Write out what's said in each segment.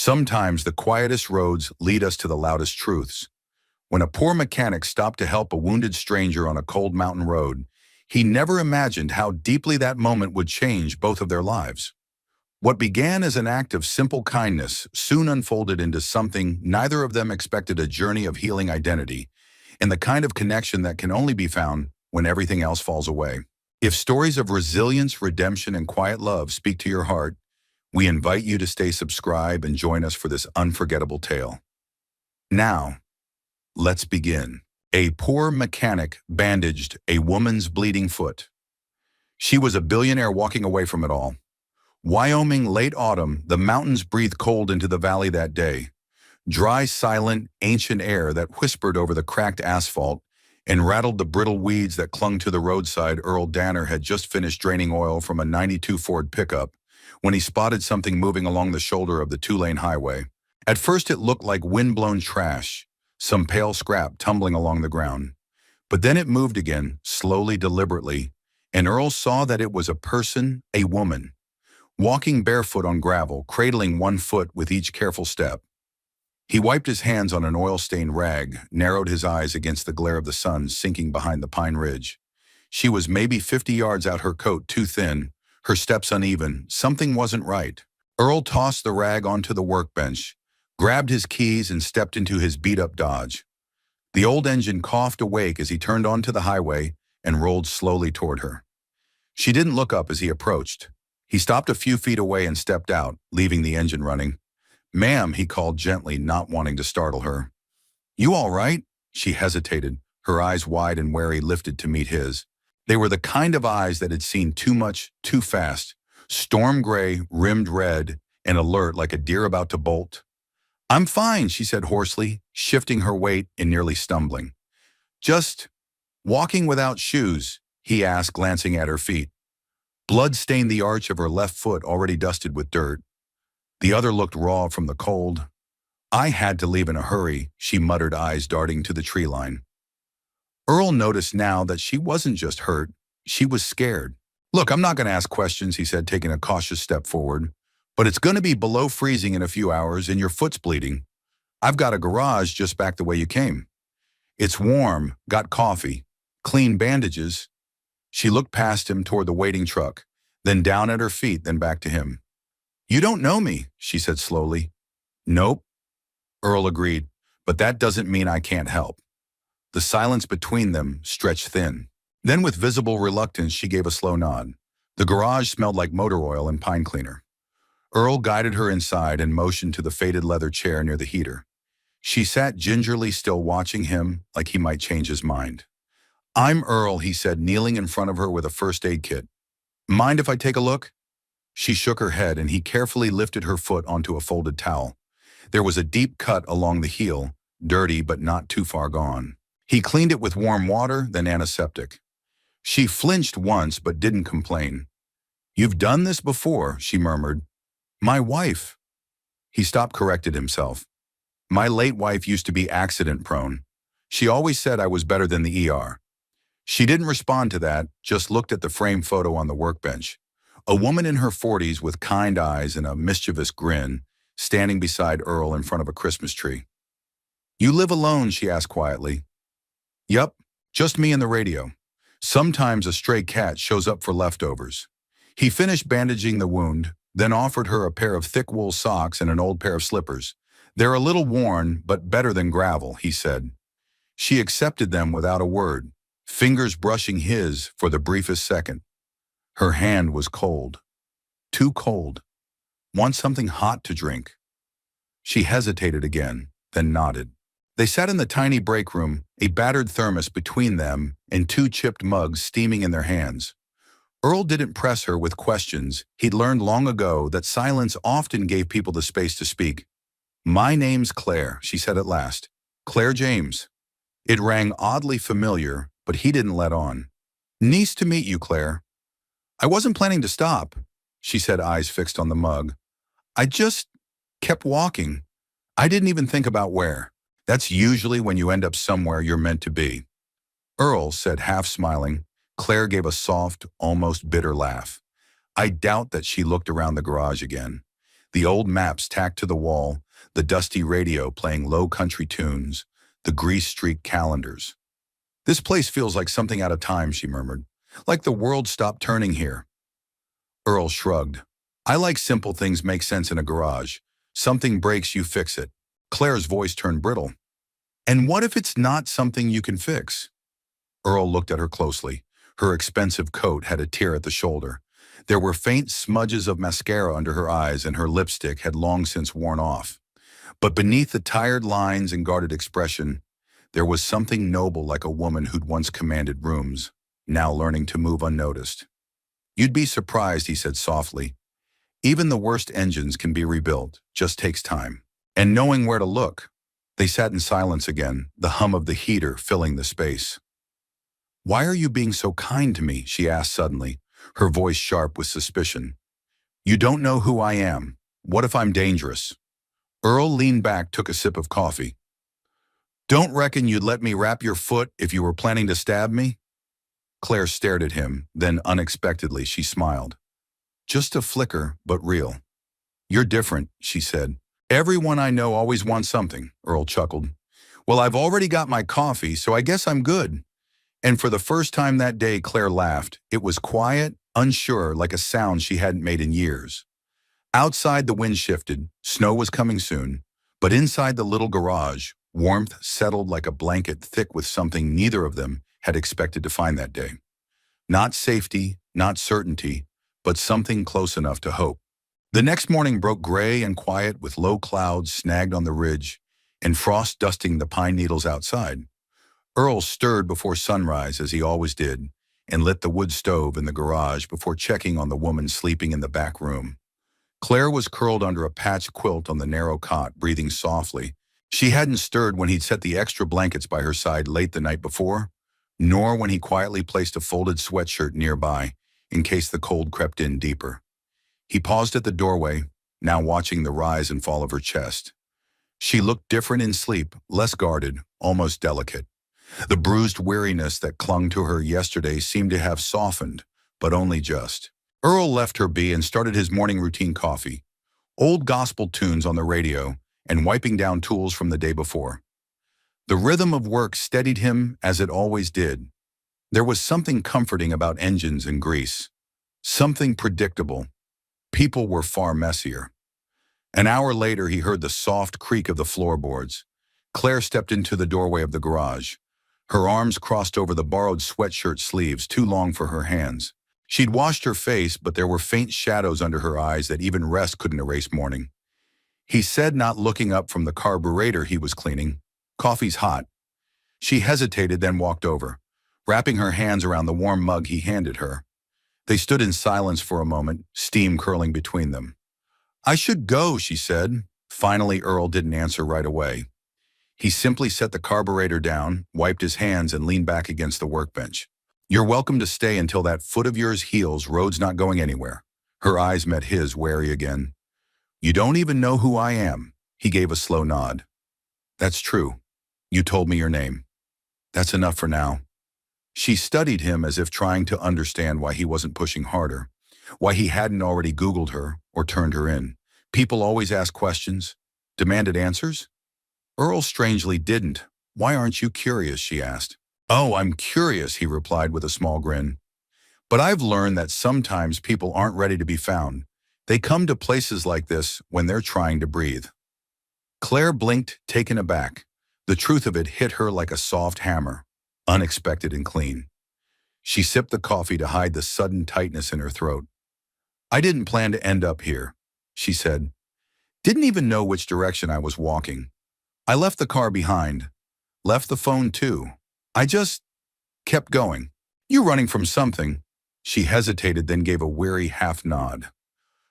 Sometimes the quietest roads lead us to the loudest truths. When a poor mechanic stopped to help a wounded stranger on a cold mountain road, he never imagined how deeply that moment would change both of their lives. What began as an act of simple kindness soon unfolded into something neither of them expected: a journey of healing identity, and the kind of connection that can only be found when everything else falls away. If stories of resilience, redemption, and quiet love speak to your heart, we invite you to stay subscribed and join us for this unforgettable tale. Now, let's begin. A poor mechanic bandaged a woman's bleeding foot. She was a billionaire walking away from it all. Wyoming, late autumn, the mountains breathed cold into the valley that day. Dry, silent, ancient air that whispered over the cracked asphalt and rattled the brittle weeds that clung to the roadside. Earl Danner had just finished draining oil from a '92 Ford pickup when he spotted something moving along the shoulder of the two-lane highway. At first it looked like wind-blown trash, some pale scrap tumbling along the ground. But then it moved again, slowly, deliberately, and Earl saw that it was a person, a woman, walking barefoot on gravel, cradling one foot with each careful step. He wiped his hands on an oil-stained rag, narrowed his eyes against the glare of the sun sinking behind the pine ridge. She was maybe 50 yards out, her coat too thin, her steps uneven. Something wasn't right. Earl tossed the rag onto the workbench, grabbed his keys, and stepped into his beat-up Dodge. The old engine coughed awake as he turned onto the highway and rolled slowly toward her. She didn't look up as he approached. He stopped a few feet away and stepped out, leaving the engine running. "Ma'am," he called gently, not wanting to startle her. "You all right?" She hesitated, her eyes wide and wary lifted to meet his. They were the kind of eyes that had seen too much, too fast, storm gray, rimmed red, and alert like a deer about to bolt. "I'm fine," she said hoarsely, shifting her weight and nearly stumbling. "Just walking without shoes?" he asked, glancing at her feet. Blood stained the arch of her left foot, already dusted with dirt. The other looked raw from the cold. "I had to leave in a hurry," she muttered, eyes darting to the tree line. Earl noticed now that she wasn't just hurt, she was scared. "Look, I'm not going to ask questions," he said, taking a cautious step forward. "But it's going to be below freezing in a few hours and your foot's bleeding. I've got a garage just back the way you came. It's warm, got coffee, clean bandages." She looked past him toward the waiting truck, then down at her feet, then back to him. "You don't know me," she said slowly. "Nope," Earl agreed, "but that doesn't mean I can't help." The silence between them stretched thin. Then with visible reluctance, she gave a slow nod. The garage smelled like motor oil and pine cleaner. Earl guided her inside and motioned to the faded leather chair near the heater. She sat gingerly, still watching him like he might change his mind. "I'm Earl," he said, kneeling in front of her with a first aid kit. "Mind if I take a look?" She shook her head and he carefully lifted her foot onto a folded towel. There was a deep cut along the heel, dirty but not too far gone. He cleaned it with warm water, then antiseptic. She flinched once but didn't complain. "You've done this before," she murmured. "My wife." He stopped, corrected himself. "My late wife used to be accident-prone. She always said I was better than the ER." She didn't respond to that, just looked at the framed photo on the workbench. A woman in her 40s with kind eyes and a mischievous grin, standing beside Earl in front of a Christmas tree. "You live alone?" she asked quietly. "Yup, just me and the radio. Sometimes a stray cat shows up for leftovers." He finished bandaging the wound, then offered her a pair of thick wool socks and an old pair of slippers. "They're a little worn, but better than gravel," he said. She accepted them without a word, fingers brushing his for the briefest second. Her hand was cold. Too cold. "Want something hot to drink?" She hesitated again, then nodded. They sat in the tiny break room, a battered thermos between them and two chipped mugs steaming in their hands. Earl didn't press her with questions. He'd learned long ago that silence often gave people the space to speak. "My name's Claire," she said at last. "Claire James." It rang oddly familiar, but he didn't let on. "Nice to meet you, Claire." "I wasn't planning to stop," she said, eyes fixed on the mug. "I just kept walking. I didn't even think about where. That's usually when you end up somewhere you're meant to be." Earl said, half smiling. Claire gave a soft, almost bitter laugh. I doubt that she looked around the garage again. The old maps tacked to the wall, the dusty radio playing low country tunes, the grease-streaked calendars. "This place feels like something out of time," she murmured. "Like the world stopped turning here." Earl shrugged. "I like simple things make sense in a garage. Something breaks, you fix it." Claire's voice turned brittle. "And what if it's not something you can fix?" Earl looked at her closely. Her expensive coat had a tear at the shoulder. There were faint smudges of mascara under her eyes, and her lipstick had long since worn off. But beneath the tired lines and guarded expression, there was something noble, like a woman who'd once commanded rooms, now learning to move unnoticed. "You'd be surprised," he said softly. "Even the worst engines can be rebuilt, just takes time. And knowing where to look." They sat in silence again, the hum of the heater filling the space. "Why are you being so kind to me?" she asked suddenly, her voice sharp with suspicion. "You don't know who I am. What if I'm dangerous?" Earl leaned back, took a sip of coffee. "Don't reckon you'd let me wrap your foot if you were planning to stab me?" Claire stared at him, then unexpectedly she smiled. Just a flicker, but real. "You're different," she said. "Everyone I know always wants something," Earl chuckled. "Well, I've already got my coffee, so I guess I'm good." And for the first time that day, Claire laughed. It was quiet, unsure, like a sound she hadn't made in years. Outside, the wind shifted. Snow was coming soon. But inside the little garage, warmth settled like a blanket, thick with something neither of them had expected to find that day. Not safety, not certainty, but something close enough to hope. The next morning broke gray and quiet, with low clouds snagged on the ridge and frost dusting the pine needles outside. Earl stirred before sunrise, as he always did, and lit the wood stove in the garage before checking on the woman sleeping in the back room. Claire was curled under a patched quilt on the narrow cot, breathing softly. She hadn't stirred when he'd set the extra blankets by her side late the night before, nor when he quietly placed a folded sweatshirt nearby in case the cold crept in deeper. He paused at the doorway, now watching the rise and fall of her chest. She looked different in sleep, less guarded, almost delicate. The bruised weariness that clung to her yesterday seemed to have softened, but only just. Earl left her be and started his morning routine: coffee, old gospel tunes on the radio, and wiping down tools from the day before. The rhythm of work steadied him, as it always did. There was something comforting about engines and grease. Something predictable. People were far messier. An hour later, he heard the soft creak of the floorboards. Claire stepped into the doorway of the garage. Her arms crossed over the borrowed sweatshirt sleeves, too long for her hands. She'd washed her face, but there were faint shadows under her eyes that even rest couldn't erase morning. He said, not looking up from the carburetor he was cleaning, "Coffee's hot." She hesitated, then walked over, wrapping her hands around the warm mug he handed her. They stood in silence for a moment, steam curling between them. "I should go," she said. Finally, Earl didn't answer right away. He simply set the carburetor down, wiped his hands, and leaned back against the workbench. "You're welcome to stay until that foot of yours heals. Road's not going anywhere." Her eyes met his, wary again. "You don't even know who I am." He gave a slow nod. "That's true. You told me your name. That's enough for now." She studied him, as if trying to understand why he wasn't pushing harder, why he hadn't already Googled her or turned her in. People always asked questions, demanded answers. Earl strangely didn't. "Why aren't you curious?" she asked. "Oh, I'm curious," he replied with a small grin. "But I've learned that sometimes people aren't ready to be found. They come to places like this when they're trying to breathe." Claire blinked, taken aback. The truth of it hit her like a soft hammer, unexpected and clean. She sipped the coffee to hide the sudden tightness in her throat. "I didn't plan to end up here," she said. "Didn't even know which direction I was walking. I left the car behind. Left the phone too. I just kept going." "You running from something?" She hesitated, then gave a weary half nod.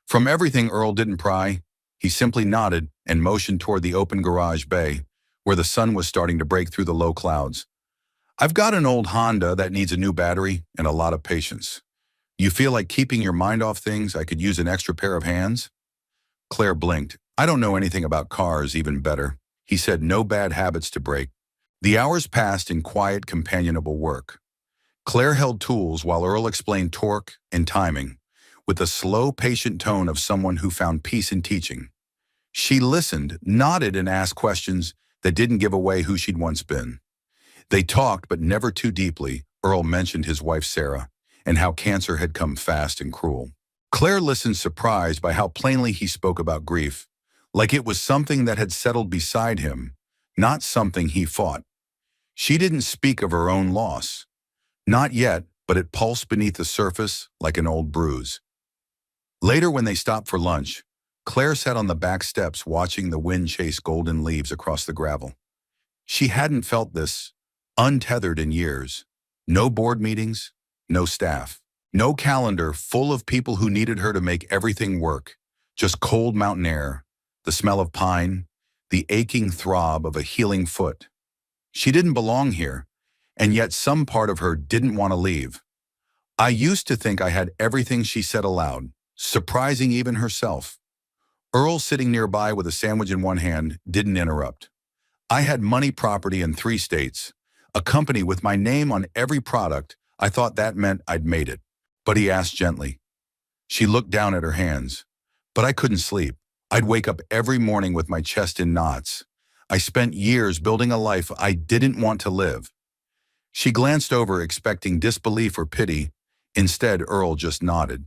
From everything, Earl didn't pry. He simply nodded and motioned toward the open garage bay, where the sun was starting to break through the low clouds. "I've got an old Honda that needs a new battery and a lot of patience. You feel like keeping your mind off things? I could use an extra pair of hands." Claire blinked. "I don't know anything about cars." "Even better." He said, "No bad habits to break." The hours passed in quiet, companionable work. Claire held tools while Earl explained torque and timing. with the slow, patient tone of someone who found peace in teaching. She listened, nodded, and asked questions that didn't give away who she'd once been. They talked, but never too deeply. Earl mentioned his wife Sarah, and how cancer had come fast and cruel. Claire listened, surprised by how plainly he spoke about grief, like it was something that had settled beside him, not something he fought. She didn't speak of her own loss. Not yet, but it pulsed beneath the surface like an old bruise. Later, when they stopped for lunch, Claire sat on the back steps watching the wind chase golden leaves across the gravel. She hadn't felt this untethered in years. No board meetings, no staff, no calendar full of people who needed her to make everything work. Just cold mountain air, the smell of pine, the aching throb of a healing foot. She didn't belong here, and yet some part of her didn't want to leave. I used to think I had everything, she said aloud, surprising even herself. Earl, sitting nearby with a sandwich in one hand, didn't interrupt. I had money, property in 3 states, a company with my name on every product. I thought that meant I'd made it. But he asked gently. She looked down at her hands. But I couldn't sleep. I'd wake up every morning with my chest in knots. I spent years building a life I didn't want to live. She glanced over, expecting disbelief or pity. Instead, Earl just nodded.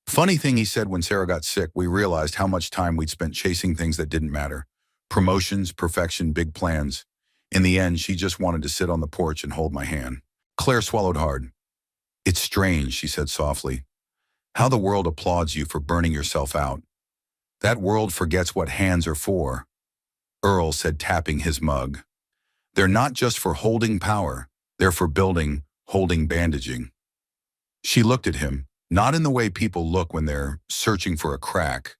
Funny thing, he said, when Sarah got sick, we realized how much time we'd spent chasing things that didn't matter. Promotions, perfection, big plans. In the end, she just wanted to sit on the porch and hold my hand. Claire swallowed hard. It's strange, she said softly, how the world applauds you for burning yourself out. That world forgets what hands are for. Earl said, tapping his mug. They're not just for holding power. They're for building, holding, bandaging. She looked at him, not in the way people look when they're searching for a crack,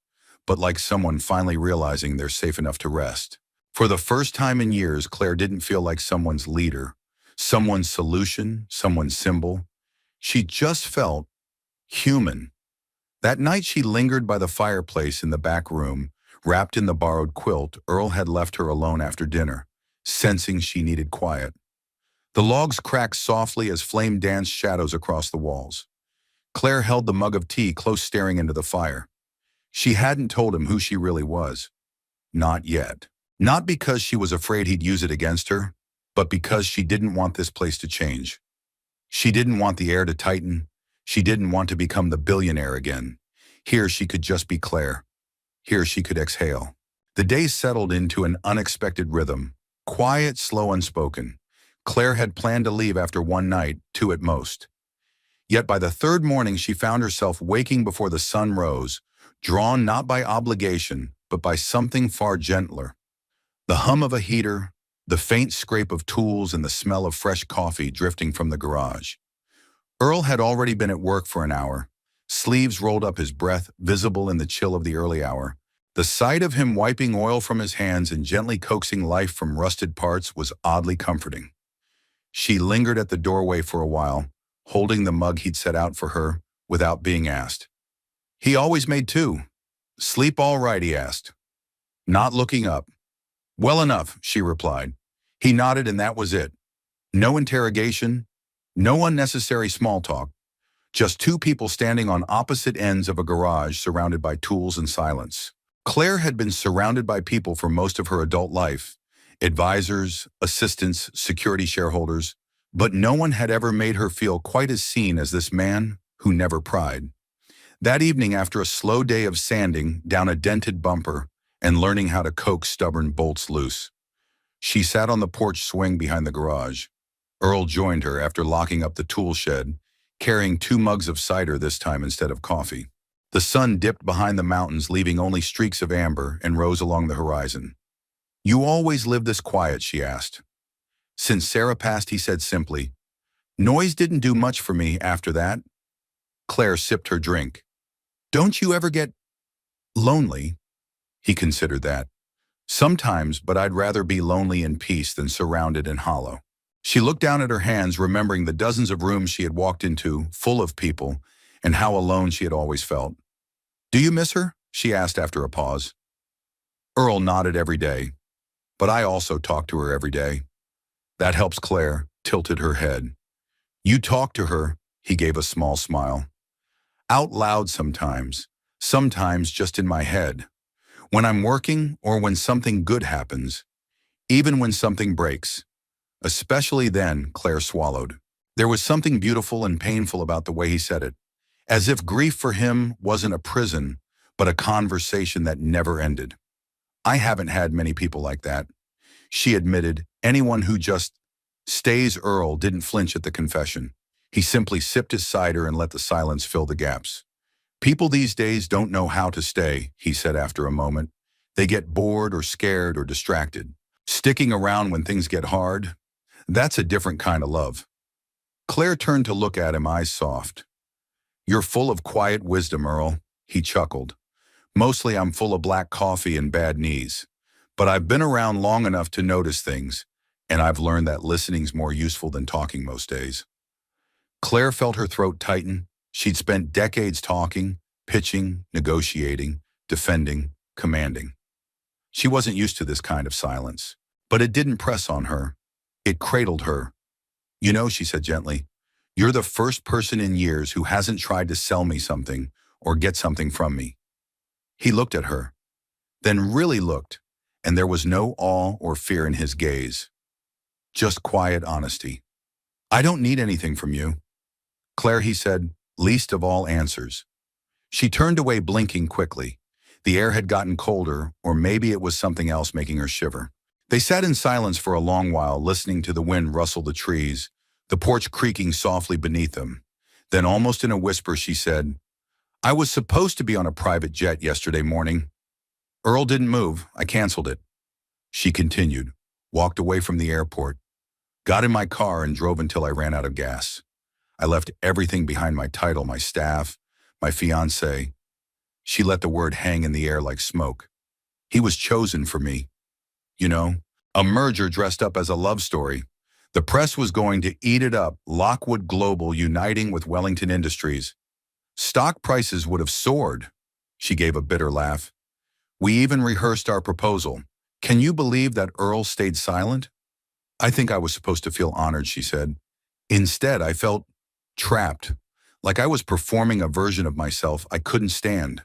but like someone finally realizing they're safe enough to rest. For the first time in years, Claire didn't feel like someone's leader, someone's solution, someone's symbol. She just felt human. That night she lingered by the fireplace in the back room, wrapped in the borrowed quilt. Earl had left her alone after dinner, sensing she needed quiet. The logs cracked softly as flame danced shadows across the walls. Claire held the mug of tea close, staring into the fire. She hadn't told him who she really was. Not yet. Not because she was afraid he'd use it against her, but because she didn't want this place to change. She didn't want the air to tighten. She didn't want to become the billionaire again. Here she could just be Claire. Here she could exhale. The days settled into an unexpected rhythm. Quiet, slow, unspoken. Claire had planned to leave after one night, 2 at most. Yet by the 3rd morning she found herself waking before the sun rose, drawn not by obligation, but by something far gentler. The hum of a heater, the faint scrape of tools, and the smell of fresh coffee drifting from the garage. Earl had already been at work for an hour, sleeves rolled up, his breath visible in the chill of the early hour. The sight of him wiping oil from his hands and gently coaxing life from rusted parts was oddly comforting. She lingered at the doorway for a while, holding the mug he'd set out for her, without being asked. He always made 2. Sleep all right, he asked, not looking up. Well enough, she replied. He nodded, and that was it. No interrogation, no unnecessary small talk. Just 2 people standing on opposite ends of a garage surrounded by tools and silence. Claire had been surrounded by people for most of her adult life. Advisors, assistants, security shareholders. But no one had ever made her feel quite as seen as this man who never pried. That evening, after a slow day of sanding down a dented bumper and learning how to coax stubborn bolts loose, she sat on the porch swing behind the garage. Earl joined her after locking up the tool shed, carrying 2 mugs of cider this time instead of coffee. The sun dipped behind the mountains, leaving only streaks of amber, and rose along the horizon. You always live this quiet, she asked. Since Sarah passed, he said simply. Noise didn't do much for me after that. Claire sipped her drink. Don't you ever get lonely? He considered that. Sometimes, but I'd rather be lonely in peace than surrounded and hollow. She looked down at her hands, remembering the dozens of rooms she had walked into, full of people, and how alone she had always felt. Do you miss her? She asked after a pause. Earl nodded. Every day. But I also talk to her every day. That helps. Claire tilted her head. You talk to her, he gave a small smile. Out loud sometimes just in my head. When I'm working or when something good happens, even when something breaks. Especially then, Claire swallowed. There was something beautiful and painful about the way he said it, as if grief for him wasn't a prison, but a conversation that never ended. I haven't had many people like that, she admitted. Anyone who just stays. Earl didn't flinch at the confession. He simply sipped his cider and let the silence fill the gaps. People these days don't know how to stay, he said after a moment. They get bored or scared or distracted. Sticking around when things get hard, that's a different kind of love. Claire turned to look at him, eyes soft. You're full of quiet wisdom, Earl, he chuckled. Mostly I'm full of black coffee and bad knees. But I've been around long enough to notice things, and I've learned that listening's more useful than talking most days. Claire felt her throat tighten. She'd spent decades talking, pitching, negotiating, defending, commanding. She wasn't used to this kind of silence, but it didn't press on her. It cradled her. You know, she said gently, you're the first person in years who hasn't tried to sell me something or get something from me. He looked at her, then really looked, and there was no awe or fear in his gaze. Just quiet honesty. I don't need anything from you, Claire, he said, least of all answers. She turned away, blinking quickly. The air had gotten colder, or maybe it was something else making her shiver. They sat in silence for a long while, listening to the wind rustle the trees, the porch creaking softly beneath them. Then, almost in a whisper, she said, I was supposed to be on a private jet yesterday morning. Earl didn't move. I canceled it. She continued, walked away from the airport, got in my car and drove until I ran out of gas. I left everything behind, my title, my staff, my fiancé. She let the word hang in the air like smoke. He was chosen for me. You know, a merger dressed up as a love story. The press was going to eat it up, Lockwood Global uniting with Wellington Industries. Stock prices would have soared. She gave a bitter laugh. We even rehearsed our proposal. Can you believe that Earl stayed silent? I think I was supposed to feel honored, she said. Instead, I felt trapped, like I was performing a version of myself I couldn't stand.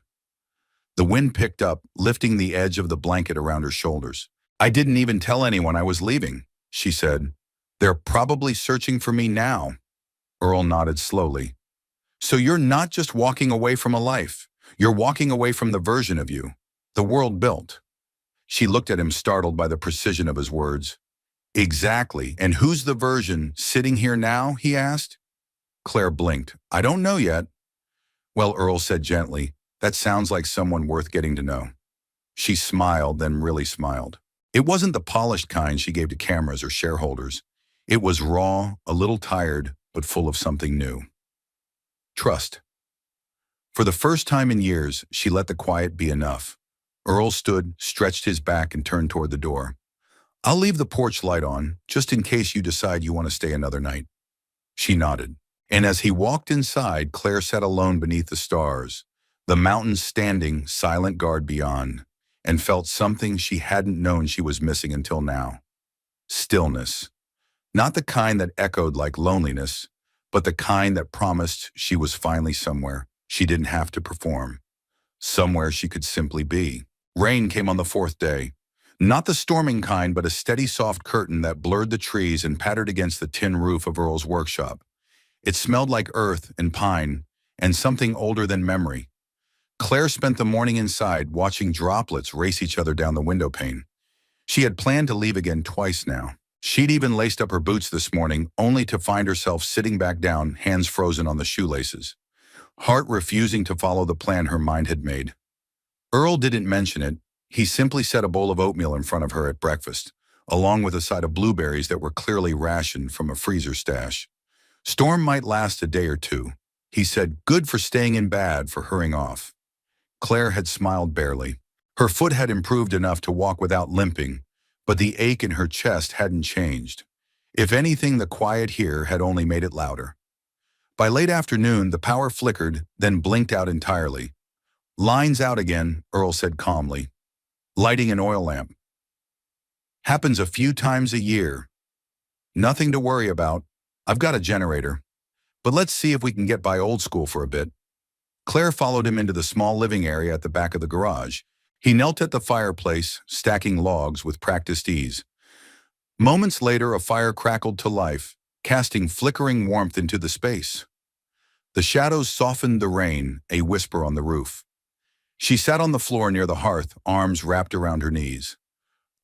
The wind picked up, lifting the edge of the blanket around her shoulders. I didn't even tell anyone I was leaving, she said. They're probably searching for me now. Earl nodded slowly. So you're not just walking away from a life. You're walking away from the version of you the world built. She looked at him, startled by the precision of his words. Exactly. And who's the version sitting here now, he asked. Claire blinked. I don't know yet. Well, Earl said gently, that sounds like someone worth getting to know. She smiled, then really smiled. It wasn't the polished kind she gave to cameras or shareholders. It was raw, a little tired, but full of something new. Trust. For the first time in years, she let the quiet be enough. Earl stood, stretched his back, and turned toward the door. I'll leave the porch light on, just in case you decide you want to stay another night. She nodded. And as he walked inside, Claire sat alone beneath the stars, the mountains standing silent guard beyond, and felt something she hadn't known she was missing until now. Stillness. Not the kind that echoed like loneliness, but the kind that promised she was finally somewhere she didn't have to perform. Somewhere she could simply be. Rain came on the fourth day. Not the storming kind, but a steady soft curtain that blurred the trees and pattered against the tin roof of Earl's workshop. It smelled like earth and pine and something older than memory. Claire spent the morning inside, watching droplets race each other down the window pane. She had planned to leave again twice now. She'd even laced up her boots this morning, only to find herself sitting back down, hands frozen on the shoelaces, heart refusing to follow the plan her mind had made. Earl didn't mention it. He simply set a bowl of oatmeal in front of her at breakfast, along with a side of blueberries that were clearly rationed from a freezer stash. Storm might last a day or two, he said, good for staying in, bad for hurrying off. Claire had smiled barely. Her foot had improved enough to walk without limping, but the ache in her chest hadn't changed. If anything, the quiet here had only made it louder. By late afternoon, the power flickered, then blinked out entirely. Lines out again, Earl said calmly. Lighting an oil lamp. Happens a few times a year. Nothing to worry about. I've got a generator. But let's see if we can get by old school for a bit. Claire followed him into the small living area at the back of the garage. He knelt at the fireplace, stacking logs with practiced ease. Moments later, a fire crackled to life, casting flickering warmth into the space. The shadows softened the rain, a whisper on the roof. She sat on the floor near the hearth, arms wrapped around her knees.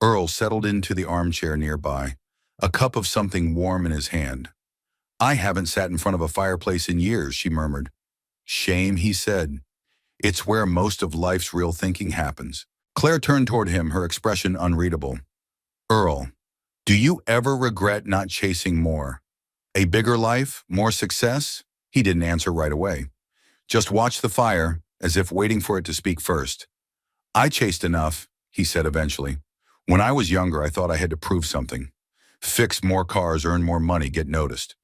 Earl settled into the armchair nearby, a cup of something warm in his hand. "I haven't sat in front of a fireplace in years," she murmured. "Shame," he said. "It's where most of life's real thinking happens." Claire turned toward him, her expression unreadable. "Earl, do you ever regret not chasing more? A bigger life? More success?" He didn't answer right away. Just watched the fire, as if waiting for it to speak first. "I chased enough," he said eventually. "When I was younger, I thought I had to prove something. Fix more cars, earn more money, get noticed.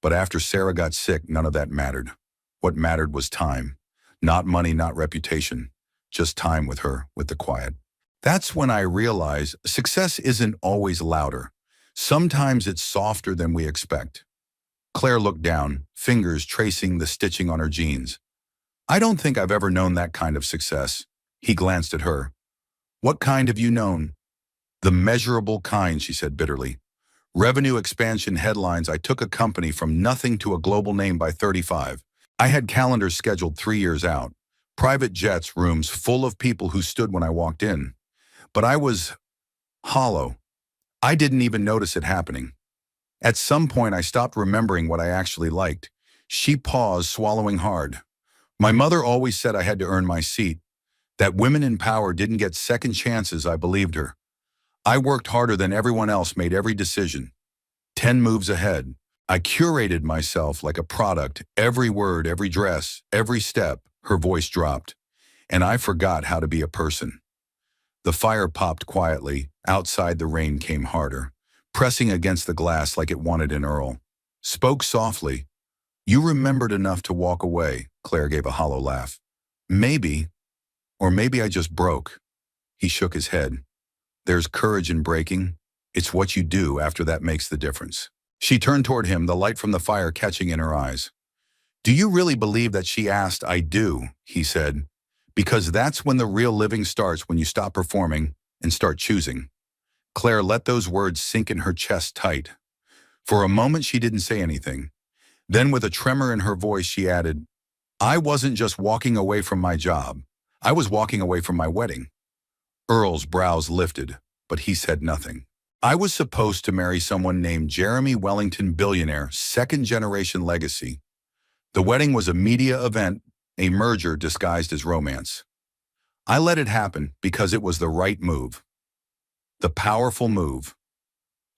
But after Sarah got sick, none of that mattered. What mattered was time. Not money, not reputation. Just time with her, with the quiet. That's when I realized success isn't always louder. Sometimes it's softer than we expect." Claire looked down, fingers tracing the stitching on her jeans. "I don't think I've ever known that kind of success." He glanced at her. "What kind have you known?" "The measurable kind," she said bitterly. "Revenue expansion headlines. I took a company from nothing to a global name by 35. I had calendars scheduled 3 years out. Private jets, rooms full of people who stood when I walked in. But I was hollow. I didn't even notice it happening. At some point, I stopped remembering what I actually liked." She paused, swallowing hard. "My mother always said I had to earn my seat, that women in power didn't get second chances. I believed her. I worked harder than everyone else, made every decision. 10 moves ahead. I curated myself like a product, every word, every dress, every step." Her voice dropped. "And I forgot how to be a person." The fire popped quietly. Outside, the rain came harder, pressing against the glass like it wanted in Earl. Spoke softly. "You remembered enough to walk away." Claire gave a hollow laugh. "Maybe, or maybe I just broke." He shook his head. "There's courage in breaking. It's what you do after that makes the difference." She turned toward him, the light from the fire catching in her eyes. "Do you really believe that?" she asked. "I do," he said. "Because that's when the real living starts, when you stop performing and start choosing." Claire let those words sink in her chest tight. For a moment, she didn't say anything. Then, with a tremor in her voice, she added, "I wasn't just walking away from my job. I was walking away from my wedding." Earl's brows lifted, but he said nothing. "I was supposed to marry someone named Jeremy Wellington, billionaire, second-generation legacy. The wedding was a media event, a merger disguised as romance. I let it happen because it was the right move. The powerful move."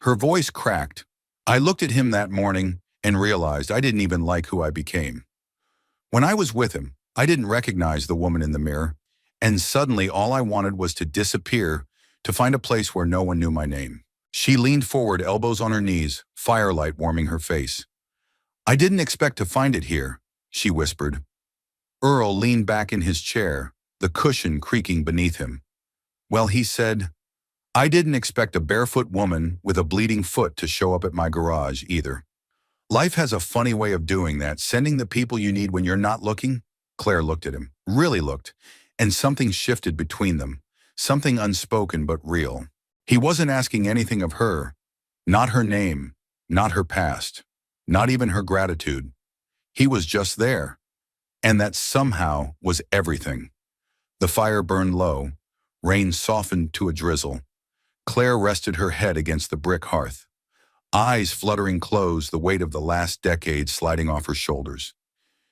Her voice cracked. "I looked at him that morning and realized I didn't even like who I became. When I was with him, I didn't recognize the woman in the mirror, and suddenly all I wanted was to disappear, to find a place where no one knew my name." She leaned forward, elbows on her knees, firelight warming her face. "I didn't expect to find it here," she whispered. Earl leaned back in his chair, the cushion creaking beneath him. "Well," he said, "I didn't expect a barefoot woman with a bleeding foot to show up at my garage either. Life has a funny way of doing that, sending the people you need when you're not looking." Claire looked at him, really looked, and something shifted between them, something unspoken but real. He wasn't asking anything of her, not her name, not her past, not even her gratitude. He was just there, and that somehow was everything. The fire burned low, rain softened to a drizzle. Claire rested her head against the brick hearth, eyes fluttering closed, the weight of the last decade sliding off her shoulders.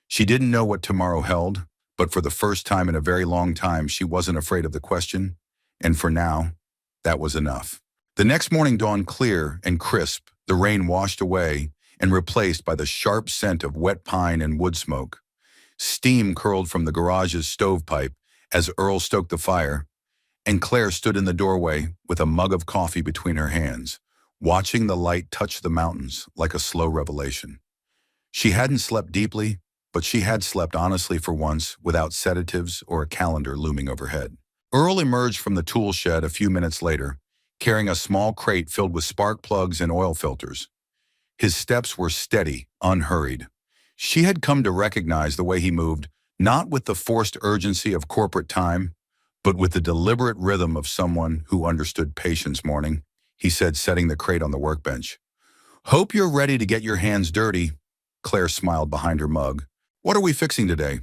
She didn't know what tomorrow held, but for the first time in a very long time, she wasn't afraid of the question, and for now, that was enough. The next morning dawned clear and crisp, the rain washed away and replaced by the sharp scent of wet pine and wood smoke. Steam curled from the garage's stovepipe as Earl stoked the fire, and Claire stood in the doorway with a mug of coffee between her hands, watching the light touch the mountains like a slow revelation. She hadn't slept deeply, but she had slept honestly for once, without sedatives or a calendar looming overhead. Earl emerged from the tool shed a few minutes later, carrying a small crate filled with spark plugs and oil filters. His steps were steady, unhurried. She had come to recognize the way he moved, Not with the forced urgency of corporate time, but with the deliberate rhythm of someone who understood patience. Morning, he said, setting the crate on the workbench. Hope you're ready to get your hands dirty. Claire smiled behind her mug. What are we fixing today?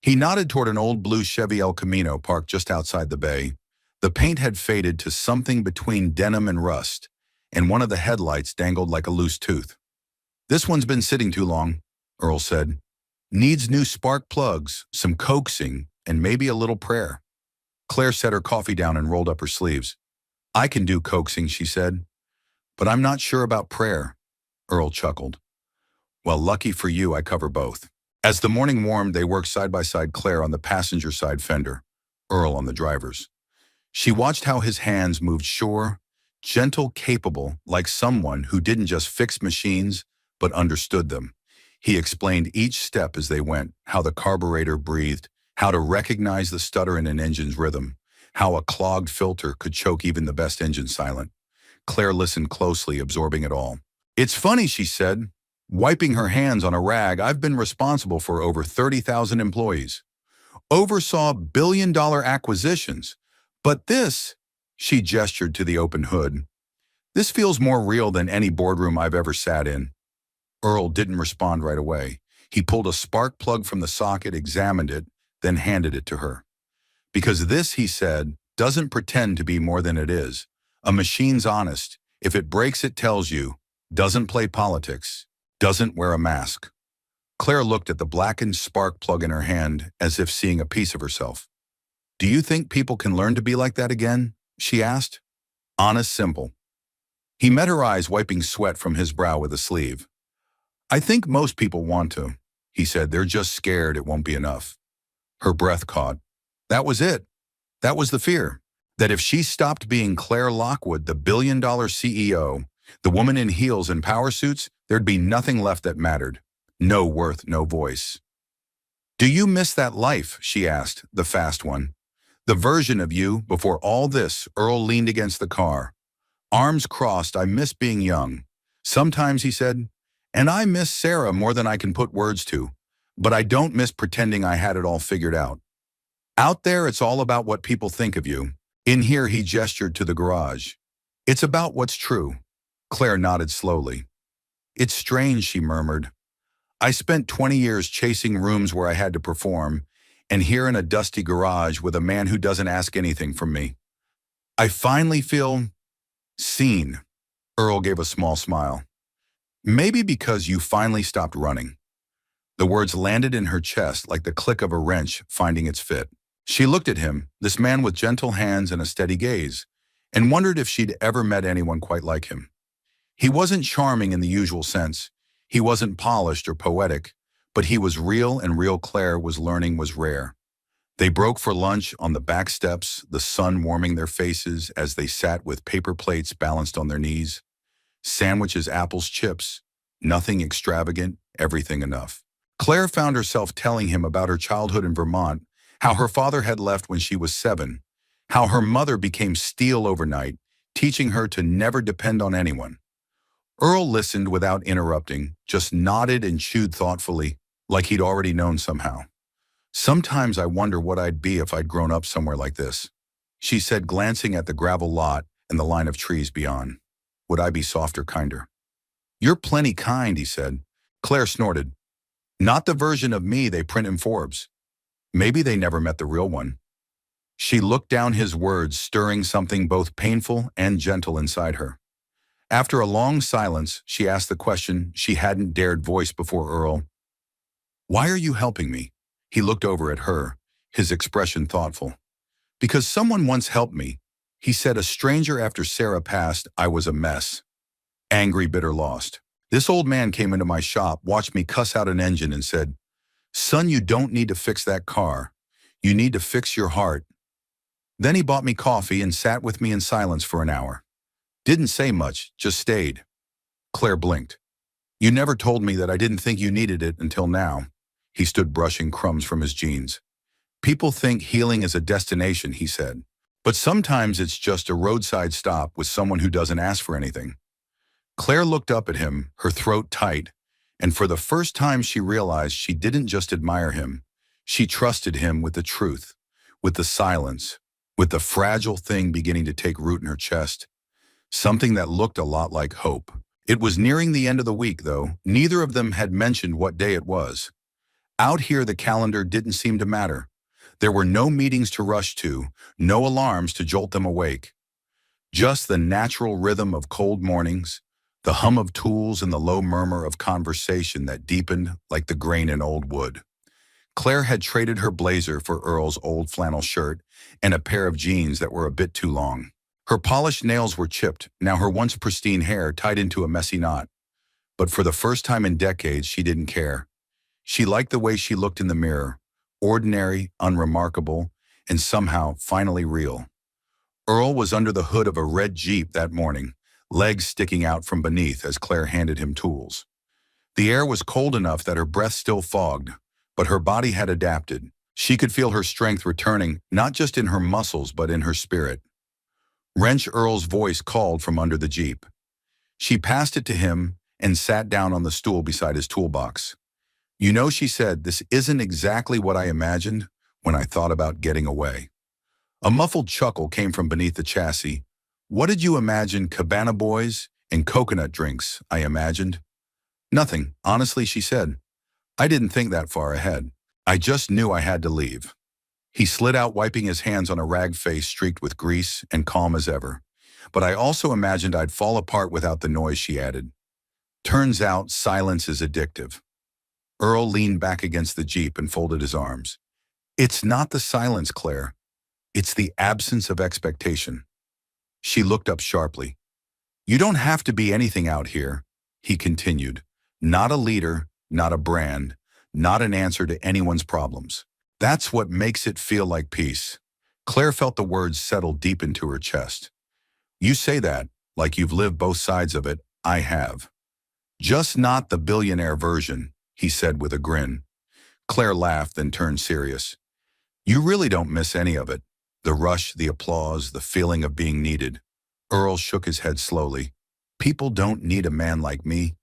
He nodded toward an old blue Chevy El Camino parked just outside the bay. The paint had faded to something between denim and rust, and one of the headlights dangled like a loose tooth. This one's been sitting too long, Earl said. Needs new spark plugs, some coaxing, and maybe a little prayer. Claire set her coffee down and rolled up her sleeves. I can do coaxing, she said, but I'm not sure about prayer. Earl chuckled. Well, lucky for you, I cover both. As the morning warmed, they worked side by side, Claire on the passenger side fender, Earl on the driver's. She watched how his hands moved sure, gentle, capable, like someone who didn't just fix machines, but understood them. He explained each step as they went, how the carburetor breathed, how to recognize the stutter in an engine's rhythm, how a clogged filter could choke even the best engine silent. Claire listened closely, absorbing it all. It's funny, she said, wiping her hands on a rag. I've been responsible for over 30,000 employees. Oversaw billion-dollar acquisitions. But this, she gestured to the open hood, this feels more real than any boardroom I've ever sat in. Earl didn't respond right away. He pulled a spark plug from the socket, examined it, then handed it to her. Because this, he said, doesn't pretend to be more than it is. A machine's honest. If it breaks, it tells you. Doesn't play politics. Doesn't wear a mask. Claire looked at the blackened spark plug in her hand as if seeing a piece of herself. Do you think people can learn to be like that again? She asked. Honest, simple. He met her eyes, wiping sweat from his brow with a sleeve. I think most people want to, he said. They're just scared it won't be enough. Her breath caught. That was it. That was the fear. That if she stopped being Claire Lockwood, the billion-dollar CEO, the woman in heels and power suits, there'd be nothing left that mattered. No worth, no voice. Do you miss that life? She asked, the fast one. The version of you before all this. Earl leaned against the car. Arms crossed. I miss being young. Sometimes, he said, and I miss Sarah more than I can put words to. But I don't miss pretending I had it all figured out. Out there, it's all about what people think of you. In here, he gestured to the garage. It's about what's true. Claire nodded slowly. It's strange, she murmured. I spent 20 years chasing rooms where I had to perform, and here in a dusty garage with a man who doesn't ask anything from me. I finally feel seen. Earl gave a small smile. Maybe because you finally stopped running. The words landed in her chest like the click of a wrench finding its fit. She looked at him, this man with gentle hands and a steady gaze, and wondered if she'd ever met anyone quite like him. He wasn't charming in the usual sense. He wasn't polished or poetic, but he was real, and real Claire was learning was rare. They broke for lunch on the back steps, the sun warming their faces as they sat with paper plates balanced on their knees. Sandwiches, apples, chips. Nothing extravagant, everything enough. Claire found herself telling him about her childhood in Vermont, how her father had left when she was 7, how her mother became steel overnight, teaching her to never depend on anyone. Earl listened without interrupting, just nodded and chewed thoughtfully, like he'd already known somehow. Sometimes I wonder what I'd be if I'd grown up somewhere like this, she said, glancing at the gravel lot and the line of trees beyond. Would I be softer, kinder? You're plenty kind, he said. Claire snorted. Not the version of me they print in Forbes. Maybe they never met the real one. She looked down his words, stirring something both painful and gentle inside her. After a long silence, she asked the question she hadn't dared voice before Earl. Why are you helping me? He looked over at her, his expression thoughtful. Because someone once helped me. He said, a stranger after Sarah passed, I was a mess. Angry, bitter, lost. This old man came into my shop, watched me cuss out an engine and said, son, you don't need to fix that car. You need to fix your heart. Then he bought me coffee and sat with me in silence for an hour. Didn't say much, just stayed. Claire blinked. You never told me that. I didn't think you needed it until now. He stood brushing crumbs from his jeans. People think healing is a destination, he said. But sometimes it's just a roadside stop with someone who doesn't ask for anything. Claire looked up at him, her throat tight, and for the first time she realized she didn't just admire him. She trusted him with the truth, with the silence, with the fragile thing beginning to take root in her chest, something that looked a lot like hope. It was nearing the end of the week, though. Neither of them had mentioned what day it was. Out here, the calendar didn't seem to matter. There were no meetings to rush to, no alarms to jolt them awake. Just the natural rhythm of cold mornings, the hum of tools and the low murmur of conversation that deepened like the grain in old wood. Claire had traded her blazer for Earl's old flannel shirt and a pair of jeans that were a bit too long. Her polished nails were chipped, now her once pristine hair tied into a messy knot. But for the first time in decades, she didn't care. She liked the way she looked in the mirror, ordinary, unremarkable, and somehow finally real. Earl was under the hood of a red Jeep that morning, legs sticking out from beneath as Claire handed him tools. The air was cold enough that her breath still fogged, but her body had adapted. She could feel her strength returning, not just in her muscles but in her spirit. Wrench Earl's voice called from under the Jeep. She passed it to him and sat down on the stool beside his toolbox. "You know," she said, "this isn't exactly what I imagined when I thought about getting away." A muffled chuckle came from beneath the chassis. "What did you imagine? Cabana boys and coconut drinks, I imagined." "Nothing, honestly," she said. "I didn't think that far ahead. I just knew I had to leave." He slid out, wiping his hands on a rag face streaked with grease and calm as ever. "But I also imagined I'd fall apart without the noise," she added. "Turns out silence is addictive." Earl leaned back against the Jeep and folded his arms. "It's not the silence, Claire. It's the absence of expectation." She looked up sharply. "You don't have to be anything out here," he continued. "Not a leader, not a brand, not an answer to anyone's problems. That's what makes it feel like peace." Claire felt the words settle deep into her chest. "You say that, like you've lived both sides of it. I have." "Just not the billionaire version," he said with a grin. Claire laughed, then turned serious. "You really don't miss any of it. The rush, the applause, the feeling of being needed." Earl shook his head slowly. "People don't need a man like me,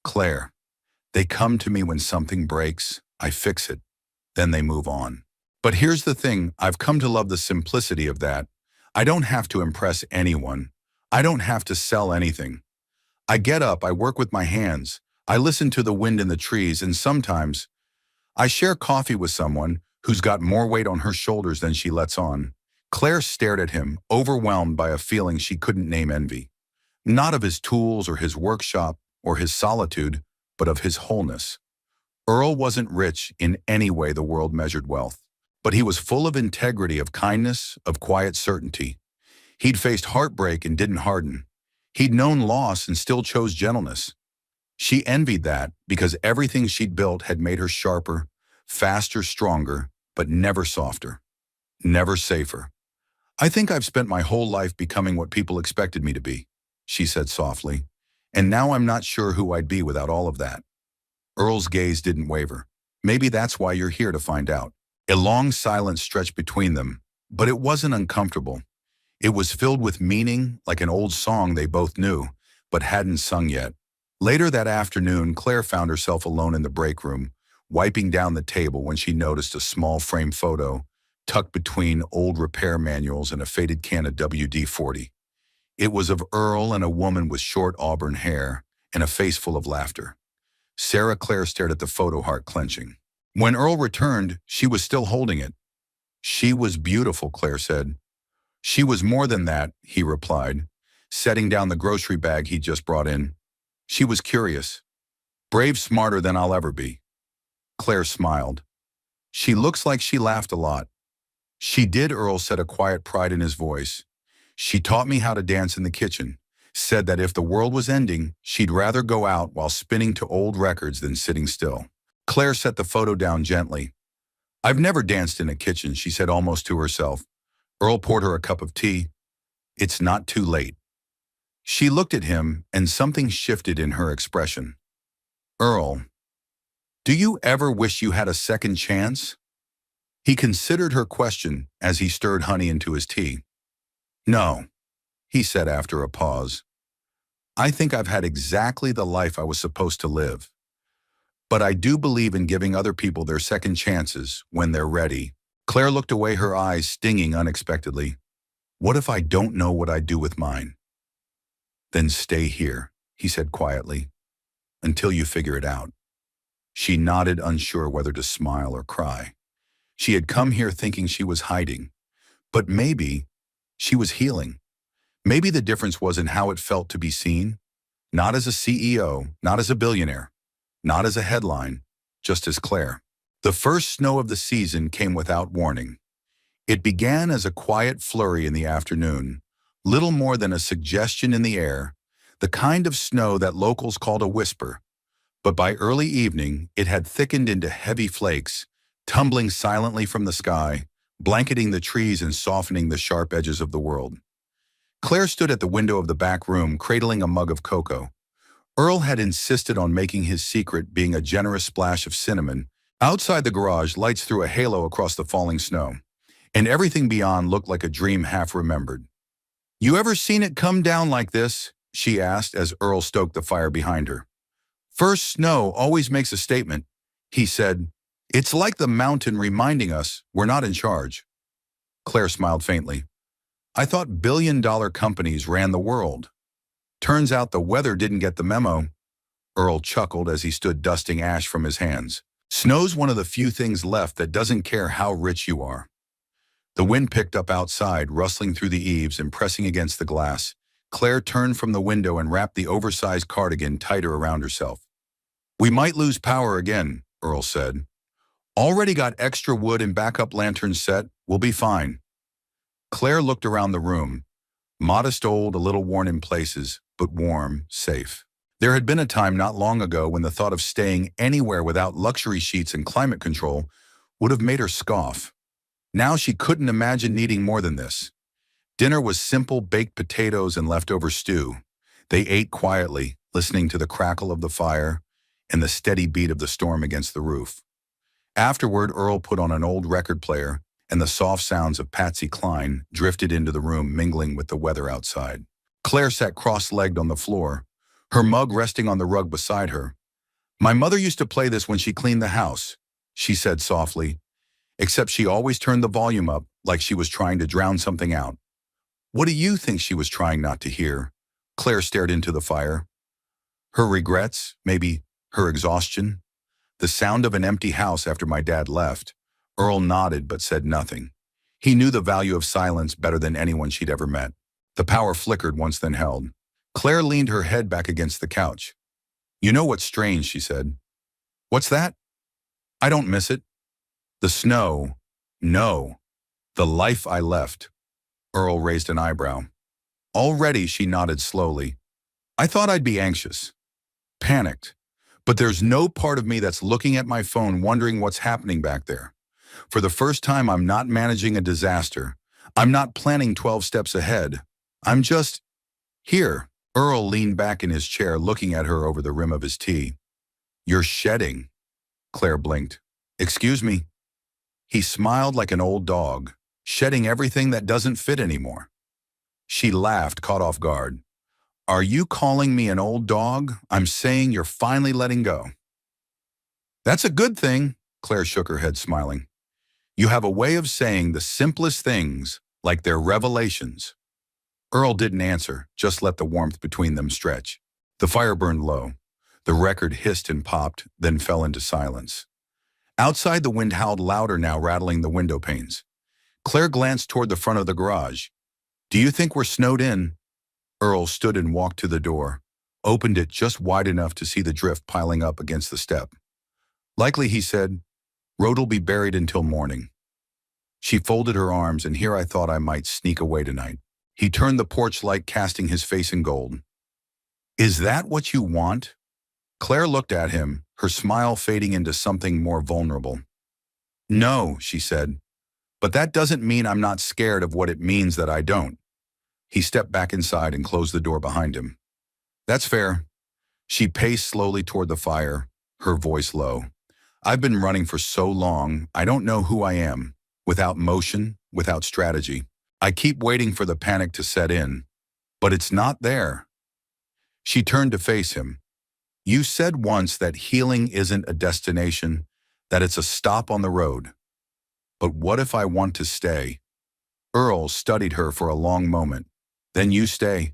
Claire. They come to me when something breaks, I fix it, then they move on. But here's the thing, I've come to love the simplicity of that. I don't have to impress anyone. I don't have to sell anything. I get up, I work with my hands, I listen to the wind in the trees, and sometimes I share coffee with someone who's got more weight on her shoulders than she lets on." Claire stared at him, overwhelmed by a feeling she couldn't name envy. Not of his tools or his workshop or his solitude, but of his wholeness. Earl wasn't rich in any way the world measured wealth, but he was full of integrity, of kindness, of quiet certainty. He'd faced heartbreak and didn't harden. He'd known loss and still chose gentleness. She envied that because everything she'd built had made her sharper, faster, stronger, but never softer, never safer. "I think I've spent my whole life becoming what people expected me to be," she said softly, "and now I'm not sure who I'd be without all of that." Earl's gaze didn't waver. "Maybe that's why you're here to find out." A long silence stretched between them, but it wasn't uncomfortable. It was filled with meaning, like an old song they both knew, but hadn't sung yet. Later that afternoon, Claire found herself alone in the break room, wiping down the table when she noticed a small frame photo tucked between old repair manuals and a faded can of WD-40. It was of Earl and a woman with short auburn hair and a face full of laughter. Sarah Claire stared at the photo, heart clenching. When Earl returned, she was still holding it. "She was beautiful," Claire said. "She was more than that," he replied, setting down the grocery bag he'd just brought in. "She was curious. Brave, smarter than I'll ever be." Claire smiled. "She looks like she laughed a lot." "She did," Earl said, a quiet pride in his voice. "She taught me how to dance in the kitchen, said that if the world was ending, she'd rather go out while spinning to old records than sitting still." Claire set the photo down gently. "I've never danced in a kitchen," she said almost to herself. Earl poured her a cup of tea. "It's not too late." She looked at him, and something shifted in her expression. "Earl, do you ever wish you had a second chance?" He considered her question as he stirred honey into his tea. "No," he said after a pause. "I think I've had exactly the life I was supposed to live." But I do believe in giving other people their second chances when they're ready. Claire looked away, her eyes stinging unexpectedly. What if I don't know what I do with mine? Then stay here, he said quietly, until you figure it out. She nodded, unsure whether to smile or cry. She had come here thinking she was hiding, but maybe she was healing. Maybe the difference was in how it felt to be seen, not as a CEO, not as a billionaire, not as a headline, just as Claire. The first snow of the season came without warning. It began as a quiet flurry in the afternoon, little more than a suggestion in the air, the kind of snow that locals called a whisper. But by early evening, it had thickened into heavy flakes, tumbling silently from the sky, blanketing the trees and softening the sharp edges of the world. Claire stood at the window of the back room, cradling a mug of cocoa. Earl had insisted on making his secret being a generous splash of cinnamon. Outside the garage, lights threw a halo across the falling snow, and everything beyond looked like a dream half remembered. "You ever seen it come down like this?" she asked as Earl stoked the fire behind her. "First snow always makes a statement," he said. "It's like the mountain reminding us we're not in charge." Claire smiled faintly. "I thought billion-dollar companies ran the world. Turns out the weather didn't get the memo." Earl chuckled as he stood dusting ash from his hands. "Snow's one of the few things left that doesn't care how rich you are." The wind picked up outside, rustling through the eaves and pressing against the glass. Claire turned from the window and wrapped the oversized cardigan tighter around herself. "We might lose power again," Earl said. "Already got extra wood and backup lanterns set. We'll be fine." Claire looked around the room. Modest old, a little worn in places, but warm, safe. There had been a time not long ago when the thought of staying anywhere without luxury sheets and climate control would have made her scoff. Now she couldn't imagine needing more than this. Dinner was simple baked potatoes and leftover stew. They ate quietly, listening to the crackle of the fire and the steady beat of the storm against the roof. Afterward, Earl put on an old record player, and the soft sounds of Patsy Cline drifted into the room, mingling with the weather outside. Claire sat cross-legged on the floor, her mug resting on the rug beside her. "My mother used to play this when she cleaned the house," she said softly, except she always turned the volume up like she was trying to drown something out. "What do you think she was trying not to hear?" Claire stared into the fire. "Her regrets, maybe her exhaustion. The sound of an empty house after my dad left." Earl nodded but said nothing. He knew the value of silence better than anyone she'd ever met. The power flickered once, then held. Claire leaned her head back against the couch. "You know what's strange," she said. "What's that?" "I don't miss it. The snow. No. The life I left." Earl raised an eyebrow. "Already," she nodded slowly. "I thought I'd be anxious. Panicked. But there's no part of me that's looking at my phone wondering what's happening back there. For the first time, I'm not managing a disaster. I'm not planning 12 steps ahead. I'm just here." Earl leaned back in his chair, looking at her over the rim of his tea. "You're shedding." Claire blinked. "Excuse me." He smiled like an old dog, shedding everything that doesn't fit anymore. She laughed, caught off guard. "Are you calling me an old dog? I'm saying you're finally letting go." "That's a good thing," Claire shook her head, smiling. "You have a way of saying the simplest things like they're revelations." Earl didn't answer, just let the warmth between them stretch. The fire burned low. The record hissed and popped, then fell into silence. Outside, the wind howled louder now, rattling the window panes. Claire glanced toward the front of the garage. "Do you think we're snowed in?" Earl stood and walked to the door, opened it just wide enough to see the drift piling up against the step. "Likely," he said. "Road'll be buried until morning." She folded her arms, "And here I thought I might sneak away tonight." He turned the porch light, casting his face in gold. "Is that what you want?" Claire looked at him, her smile fading into something more vulnerable. "No," she said, "but that doesn't mean I'm not scared of what it means that I don't." He stepped back inside and closed the door behind him. "That's fair." She paced slowly toward the fire, her voice low. "I've been running for so long, I don't know who I am, without motion, without strategy. I keep waiting for the panic to set in, but it's not there." She turned to face him. You said once that healing isn't a destination, that it's a stop on the road. But what if I want to stay? Earl studied her for a long moment. Then you stay.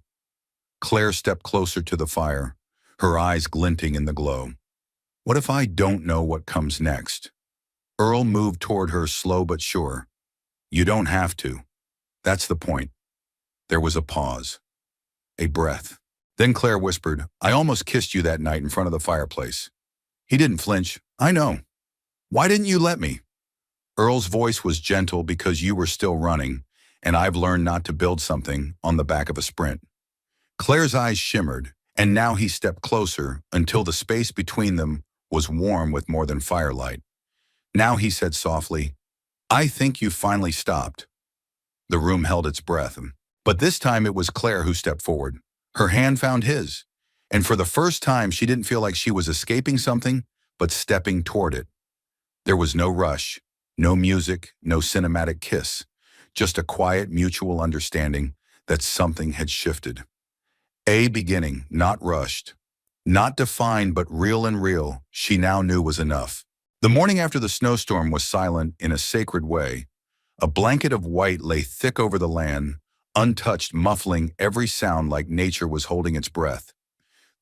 Claire stepped closer to the fire, her eyes glinting in the glow. What if I don't know what comes next? Earl moved toward her, slow but sure. You don't have to. That's the point. There was a pause. A breath. Then Claire whispered, I almost kissed you that night in front of the fireplace. He didn't flinch. I know. Why didn't you let me? Earl's voice was gentle because you were still running, and I've learned not to build something on the back of a sprint. Claire's eyes shimmered, and now he stepped closer until the space between them was warm with more than firelight. Now he said softly, I think you finally stopped. The room held its breath, but this time it was Claire who stepped forward. Her hand found his, and for the first time she didn't feel like she was escaping something, but stepping toward it. There was no rush, no music, no cinematic kiss, just a quiet mutual understanding that something had shifted. A beginning, not rushed, not defined but real, and real, she now knew was enough. The morning after the snowstorm was silent in a sacred way. A blanket of white lay thick over the land, untouched, muffling every sound like nature was holding its breath.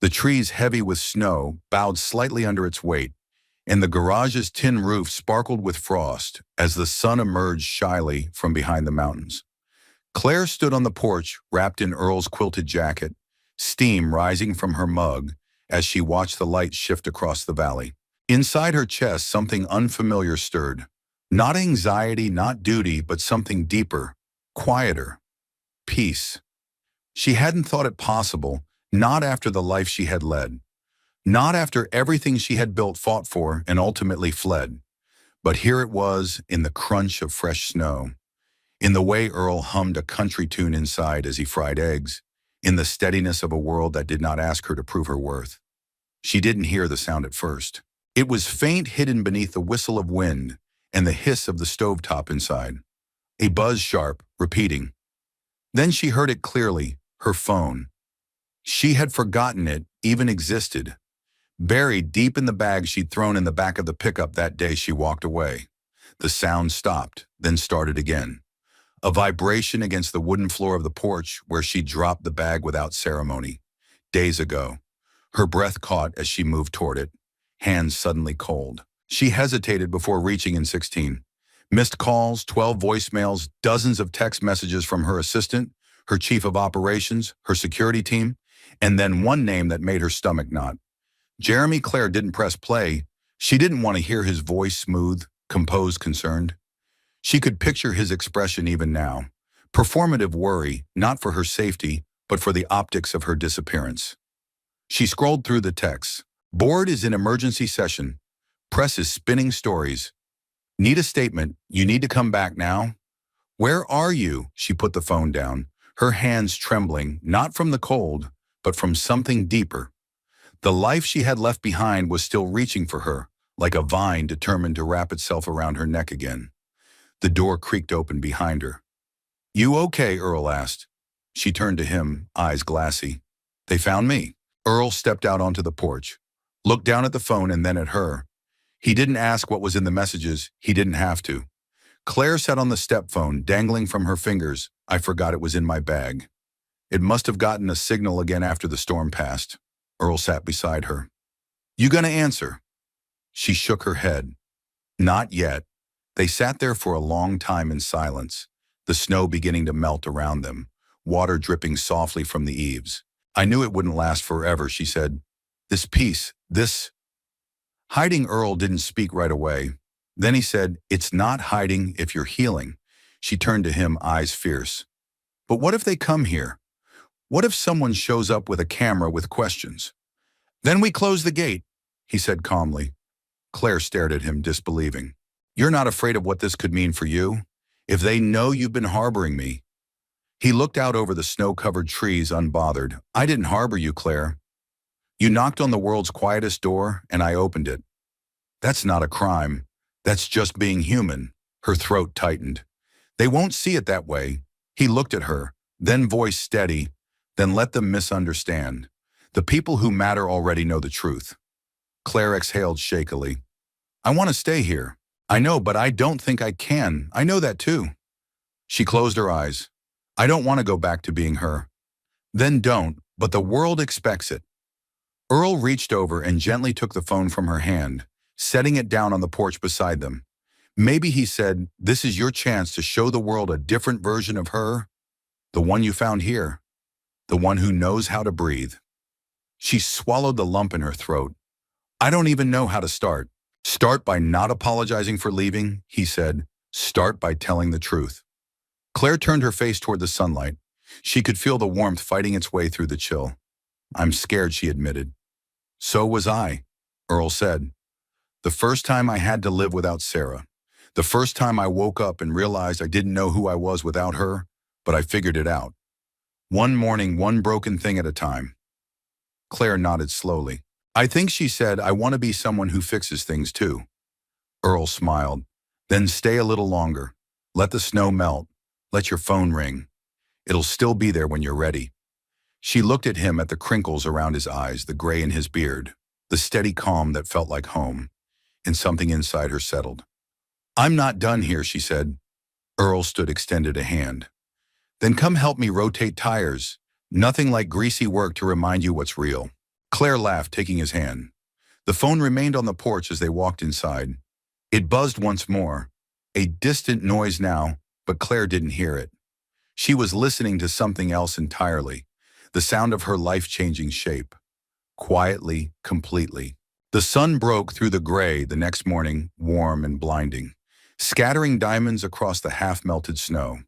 The trees, heavy with snow, bowed slightly under its weight, and the garage's tin roof sparkled with frost as the sun emerged shyly from behind the mountains. Claire stood on the porch, wrapped in Earl's quilted jacket, steam rising from her mug as she watched the light shift across the valley. Inside her chest, something unfamiliar stirred. Not anxiety, not duty, but something deeper, quieter. Peace. She hadn't thought it possible, not after the life she had led. Not after everything she had built, fought for, and ultimately fled. But here it was, in the crunch of fresh snow, in the way Earl hummed a country tune inside as he fried eggs, in the steadiness of a world that did not ask her to prove her worth. She didn't hear the sound at first. It was faint, hidden beneath the whistle of wind and the hiss of the stovetop inside. A buzz sharp, repeating. Then she heard it clearly, her phone. She had forgotten it even existed. Buried deep in the bag she'd thrown in the back of the pickup that day she walked away. The sound stopped, then started again. A vibration against the wooden floor of the porch where she dropped the bag without ceremony. Days ago. Her breath caught as she moved toward it, hands suddenly cold. She hesitated before reaching in 16. Missed calls, 12 voicemails, dozens of text messages from her assistant, her chief of operations, her security team, and then one name that made her stomach knot. Jeremy. Claire didn't press play. She didn't want to hear his voice, smooth, composed, concerned. She could picture his expression even now. Performative worry, not for her safety, but for the optics of her disappearance. She scrolled through the texts. Board is in emergency session. Press is spinning stories. Need a statement. You need to come back now. Where are you? She put the phone down, her hands trembling, not from the cold, but from something deeper. The life she had left behind was still reaching for her, like a vine determined to wrap itself around her neck again. The door creaked open behind her. You okay? Earl asked. She turned to him, eyes glassy. They found me. Earl stepped out onto the porch, looked down at the phone and then at her. He didn't ask what was in the messages. He didn't have to. Claire sat on the step phone, dangling from her fingers. I forgot it was in my bag. It must have gotten a signal again after the storm passed. Earl sat beside her. You gonna answer? She shook her head. Not yet. They sat there for a long time in silence, the snow beginning to melt around them, water dripping softly from the eaves. I knew it wouldn't last forever, she said. This peace, this... Hiding. Earl didn't speak right away. Then he said, it's not hiding if you're healing. She turned to him, eyes fierce. But what if they come here? What if someone shows up with a camera with questions? Then we close the gate, he said calmly. Claire stared at him, disbelieving. You're not afraid of what this could mean for you? If they know you've been harboring me. He looked out over the snow-covered trees, unbothered. I didn't harbor you, Claire. You knocked on the world's quietest door, and I opened it. That's not a crime. That's just being human. Her throat tightened. They won't see it that way. He looked at her, then voice steady, then let them misunderstand. The people who matter already know the truth. Claire exhaled shakily. I want to stay here. I know, but I don't think I can. I know that too. She closed her eyes. I don't want to go back to being her. Then don't, but the world expects it. Earl reached over and gently took the phone from her hand, setting it down on the porch beside them. Maybe, he said, this is your chance to show the world a different version of her. The one you found here. The one who knows how to breathe. She swallowed the lump in her throat. I don't even know how to start. Start by not apologizing for leaving, he said. Start by telling the truth. Claire turned her face toward the sunlight. She could feel the warmth fighting its way through the chill. I'm scared, she admitted. So was I, Earl said. The first time I had to live without Sarah. The first time I woke up and realized I didn't know who I was without her, but I figured it out. One morning, one broken thing at a time. Claire nodded slowly. I think, she said, I want to be someone who fixes things too. Earl smiled. Then stay a little longer. Let the snow melt. Let your phone ring. It'll still be there when you're ready. She looked at him, at the crinkles around his eyes, the gray in his beard, the steady calm that felt like home, and something inside her settled. I'm not done here, she said. Earl stood, extended a hand. Then come help me rotate tires. Nothing like greasy work to remind you what's real. Claire laughed, taking his hand. The phone remained on the porch as they walked inside. It buzzed once more, a distant noise now, but Claire didn't hear it. She was listening to something else entirely, the sound of her life-changing shape. Quietly, completely. The sun broke through the gray the next morning, warm and blinding, scattering diamonds across the half-melted snow.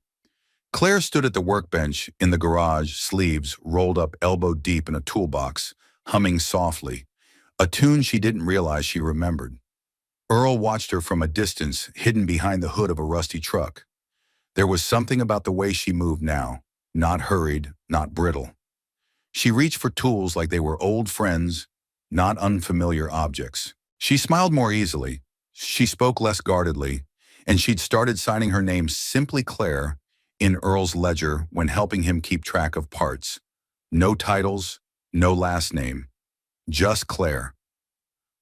Claire stood at the workbench in the garage, sleeves rolled up elbow-deep in a toolbox, humming softly, a tune she didn't realize she remembered. Earl watched her from a distance, hidden behind the hood of a rusty truck. There was something about the way she moved now, not hurried, not brittle. She reached for tools like they were old friends, not unfamiliar objects. She smiled more easily. She spoke less guardedly, and she'd started signing her name simply Claire in Earl's ledger when helping him keep track of parts. No titles, no last name, just Claire.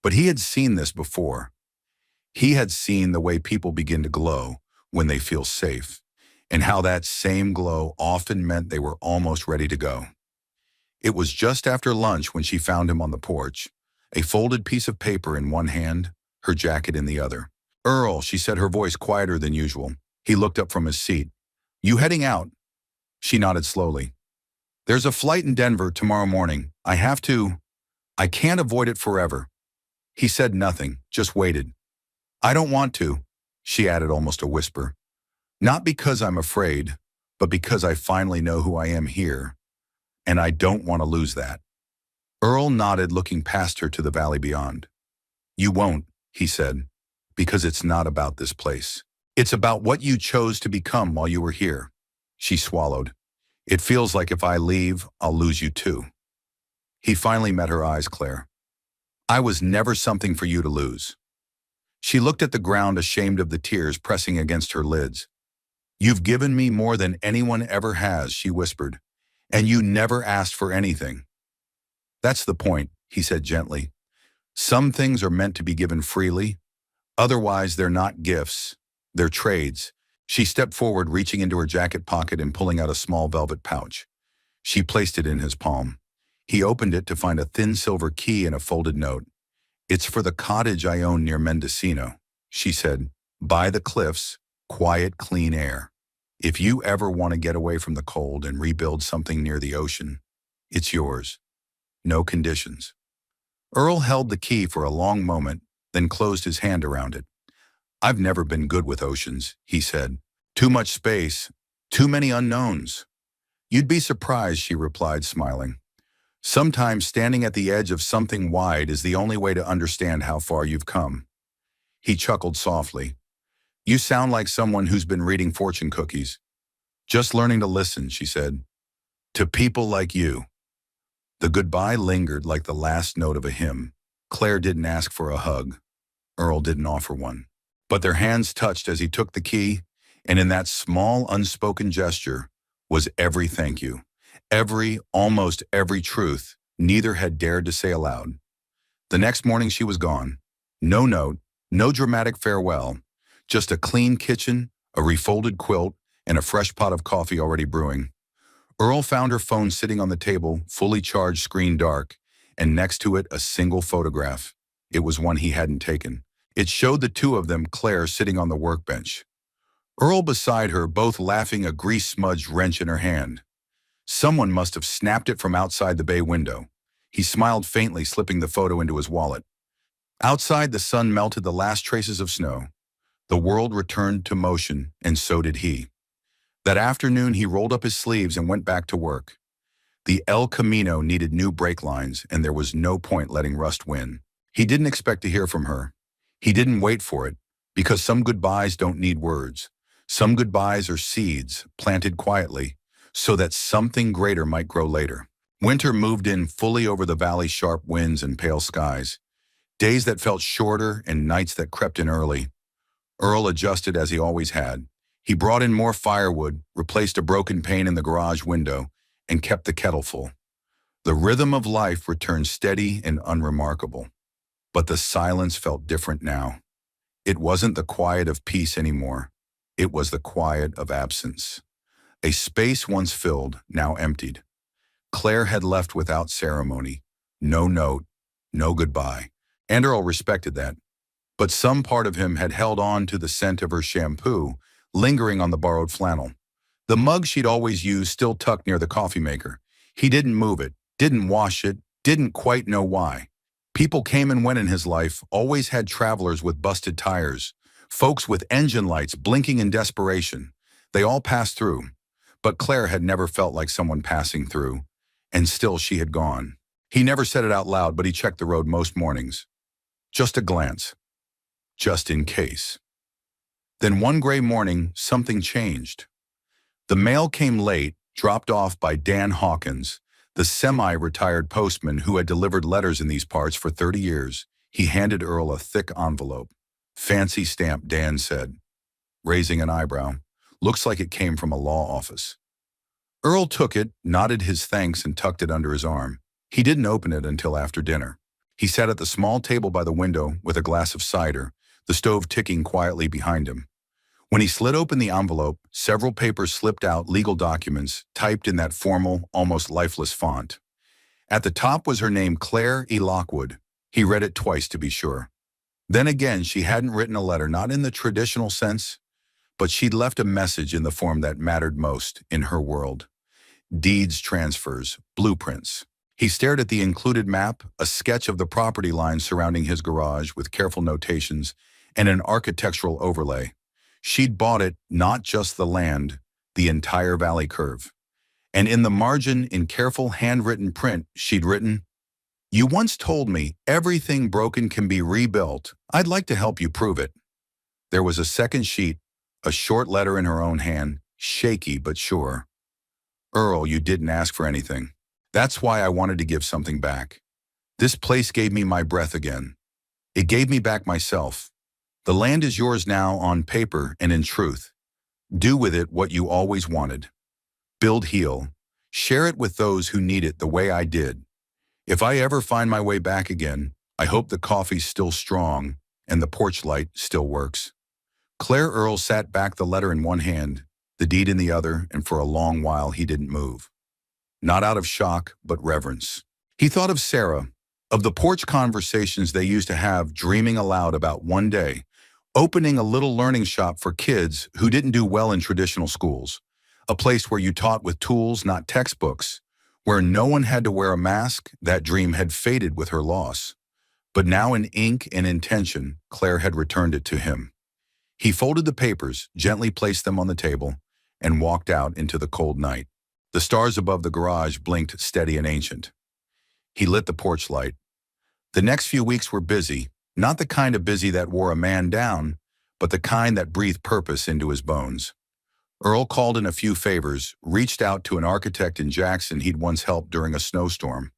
But he had seen this before. He had seen the way people begin to glow when they feel safe, and how that same glow often meant they were almost ready to go. It was just after lunch when she found him on the porch, a folded piece of paper in one hand, her jacket in the other. Earl, she said, her voice quieter than usual. He looked up from his seat. You heading out? She nodded slowly. There's a flight in Denver tomorrow morning. I can't avoid it forever. He said nothing, just waited. I don't want to, she added, almost a whisper. Not because I'm afraid, but because I finally know who I am here, and I don't want to lose that. Earl nodded, looking past her to the valley beyond. You won't, he said, because it's not about this place. It's about what you chose to become while you were here. She swallowed. It feels like if I leave, I'll lose you too. He finally met her eyes, Claire. I was never something for you to lose. She looked at the ground, ashamed of the tears pressing against her lids. You've given me more than anyone ever has, she whispered, and you never asked for anything. That's the point, he said gently. Some things are meant to be given freely. Otherwise, they're not gifts. They're trades. She stepped forward, reaching into her jacket pocket and pulling out a small velvet pouch. She placed it in his palm. He opened it to find a thin silver key and a folded note. It's for the cottage I own near Mendocino, she said. By the cliffs, quiet, clean air. If you ever want to get away from the cold and rebuild something near the ocean, it's yours. No conditions. Earl held the key for a long moment, then closed his hand around it. I've never been good with oceans, he said. Too much space, too many unknowns. You'd be surprised, she replied, smiling. Sometimes standing at the edge of something wide is the only way to understand how far you've come. He chuckled softly. You sound like someone who's been reading fortune cookies. Just learning to listen, she said. To people like you. The goodbye lingered like the last note of a hymn. Claire didn't ask for a hug. Earl didn't offer one. But their hands touched as he took the key, and in that small, unspoken gesture was every thank you, almost every truth neither had dared to say aloud. The next morning she was gone. No note, no dramatic farewell, just a clean kitchen, a refolded quilt, and a fresh pot of coffee already brewing. Earl found her phone sitting on the table, fully charged, screen dark, and next to it a single photograph. It was one he hadn't taken. It showed the two of them, Claire sitting on the workbench, Earl beside her, both laughing, a grease-smudged wrench in her hand. Someone must have snapped it from outside the bay window. He smiled faintly, slipping the photo into his wallet. Outside, the sun melted the last traces of snow. The world returned to motion, and so did he. That afternoon, he rolled up his sleeves and went back to work. The El Camino needed new brake lines, and there was no point letting rust win. He didn't expect to hear from her. He didn't wait for it, because some goodbyes don't need words. Some goodbyes are seeds planted quietly, so that something greater might grow later. Winter moved in fully over the valley's sharp winds and pale skies. Days that felt shorter and nights that crept in early. Earl adjusted as he always had. He brought in more firewood, replaced a broken pane in the garage window, and kept the kettle full. The rhythm of life returned steady and unremarkable. But the silence felt different now. It wasn't the quiet of peace anymore. It was the quiet of absence. A space once filled, now emptied. Claire had left without ceremony. No note, no goodbye. And Earl respected that. But some part of him had held on to the scent of her shampoo, lingering on the borrowed flannel. The mug she'd always used still tucked near the coffee maker. He didn't move it, didn't wash it, didn't quite know why. People came and went in his life, always had travelers with busted tires, folks with engine lights blinking in desperation. They all passed through. But Claire had never felt like someone passing through, and still she had gone. He never said it out loud, but he checked the road most mornings. Just a glance. Just in case. Then one gray morning, something changed. The mail came late, dropped off by Dan Hawkins, the semi-retired postman who had delivered letters in these parts for 30 years. He handed Earl a thick envelope. Fancy stamp, Dan said, raising an eyebrow. Looks like it came from a law office. Earl took it, nodded his thanks, and tucked it under his arm. He didn't open it until after dinner. He sat at the small table by the window with a glass of cider, the stove ticking quietly behind him. When he slid open the envelope, several papers slipped out, legal documents, typed in that formal, almost lifeless font. At the top was her name, Claire E. Lockwood. He read it twice to be sure. Then again, she hadn't written a letter, not in the traditional sense, but she'd left a message in the form that mattered most in her world. Deeds, transfers, blueprints. He stared at the included map, a sketch of the property lines surrounding his garage with careful notations and an architectural overlay. She'd bought it, not just the land, the entire valley curve. And in the margin, in careful handwritten print, she'd written, "You once told me everything broken can be rebuilt. I'd like to help you prove it." There was a second sheet, a short letter in her own hand, shaky but sure. "Earl, you didn't ask for anything. That's why I wanted to give something back. This place gave me my breath again. It gave me back myself. The land is yours now on paper and in truth. Do with it what you always wanted. Build, heal. Share it with those who need it the way I did. If I ever find my way back again, I hope the coffee's still strong and the porch light still works." Claire Earl sat back, the letter in one hand, the deed in the other, and for a long while he didn't move. Not out of shock, but reverence. He thought of Sarah, of the porch conversations they used to have, dreaming aloud about one day opening a little learning shop for kids who didn't do well in traditional schools, a place where you taught with tools, not textbooks, where no one had to wear a mask. That dream had faded with her loss. But now in ink and intention, Claire had returned it to him. He folded the papers, gently placed them on the table, and walked out into the cold night. The stars above the garage blinked steady and ancient. He lit the porch light. The next few weeks were busy, not the kind of busy that wore a man down, but the kind that breathed purpose into his bones. Earl called in a few favors, reached out to an architect in Jackson he'd once helped during a snowstorm.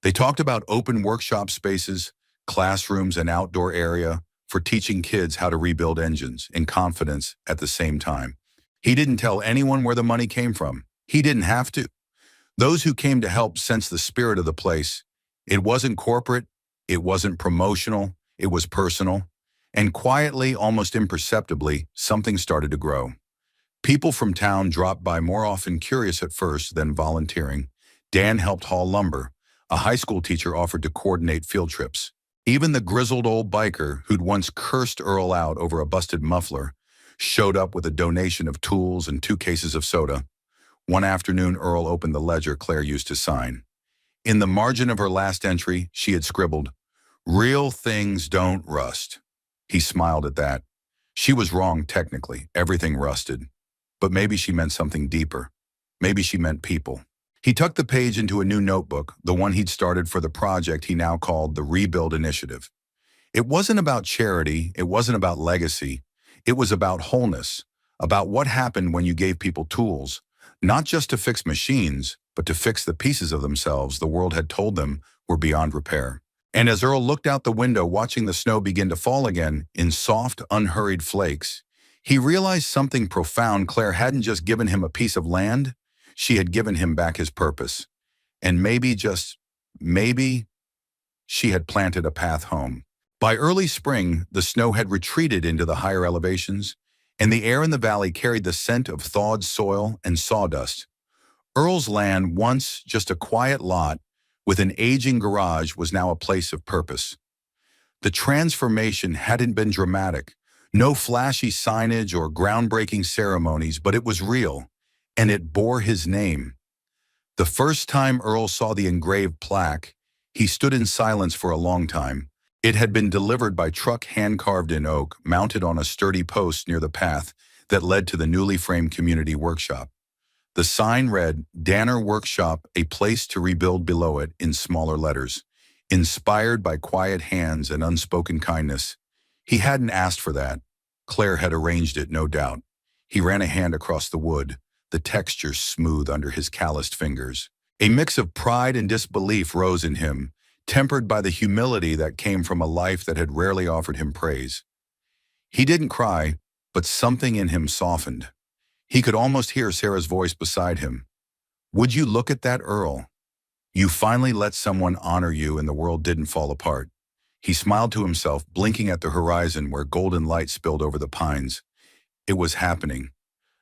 They talked about open workshop spaces, classrooms, and outdoor area for teaching kids how to rebuild engines in confidence at the same time. He didn't tell anyone where the money came from. He didn't have to. Those who came to help sensed the spirit of the place. It wasn't corporate, it wasn't promotional, it was personal. And quietly, almost imperceptibly, something started to grow. People from town dropped by more often curious at first than volunteering. Dan helped haul lumber. A high school teacher offered to coordinate field trips. Even the grizzled old biker who'd once cursed Earl out over a busted muffler showed up with a donation of tools and 2 cases of soda. One afternoon, Earl opened the ledger Claire used to sign. In the margin of her last entry, she had scribbled, "Real things don't rust." He smiled at that. She was wrong technically, everything rusted. But maybe she meant something deeper. Maybe she meant people. He tucked the page into a new notebook, the one he'd started for the project he now called the Rebuild Initiative. It wasn't about charity, it wasn't about legacy. It was about wholeness, about what happened when you gave people tools, not just to fix machines, but to fix the pieces of themselves the world had told them were beyond repair. And as Earl looked out the window watching the snow begin to fall again in soft, unhurried flakes, he realized something profound. Claire hadn't just given him a piece of land, she had given him back his purpose. And maybe, just maybe, she had planted a path home. By early spring, the snow had retreated into the higher elevations, and the air in the valley carried the scent of thawed soil and sawdust. Earl's land, once just a quiet lot with an aging garage, was now a place of purpose. The transformation hadn't been dramatic, no flashy signage or groundbreaking ceremonies, but it was real, and it bore his name. The first time Earl saw the engraved plaque, he stood in silence for a long time. It had been delivered by truck hand-carved in oak, mounted on a sturdy post near the path that led to the newly framed community workshop. The sign read, "Danner Workshop, a place to rebuild," below it in smaller letters. Inspired by quiet hands and unspoken kindness. He hadn't asked for that. Claire had arranged it, no doubt. He ran a hand across the wood, the texture smooth under his calloused fingers. A mix of pride and disbelief rose in him, tempered by the humility that came from a life that had rarely offered him praise. He didn't cry, but something in him softened. He could almost hear Sarah's voice beside him. "Would you look at that, Earl? You finally let someone honor you and the world didn't fall apart." He smiled to himself, blinking at the horizon where golden light spilled over the pines. It was happening.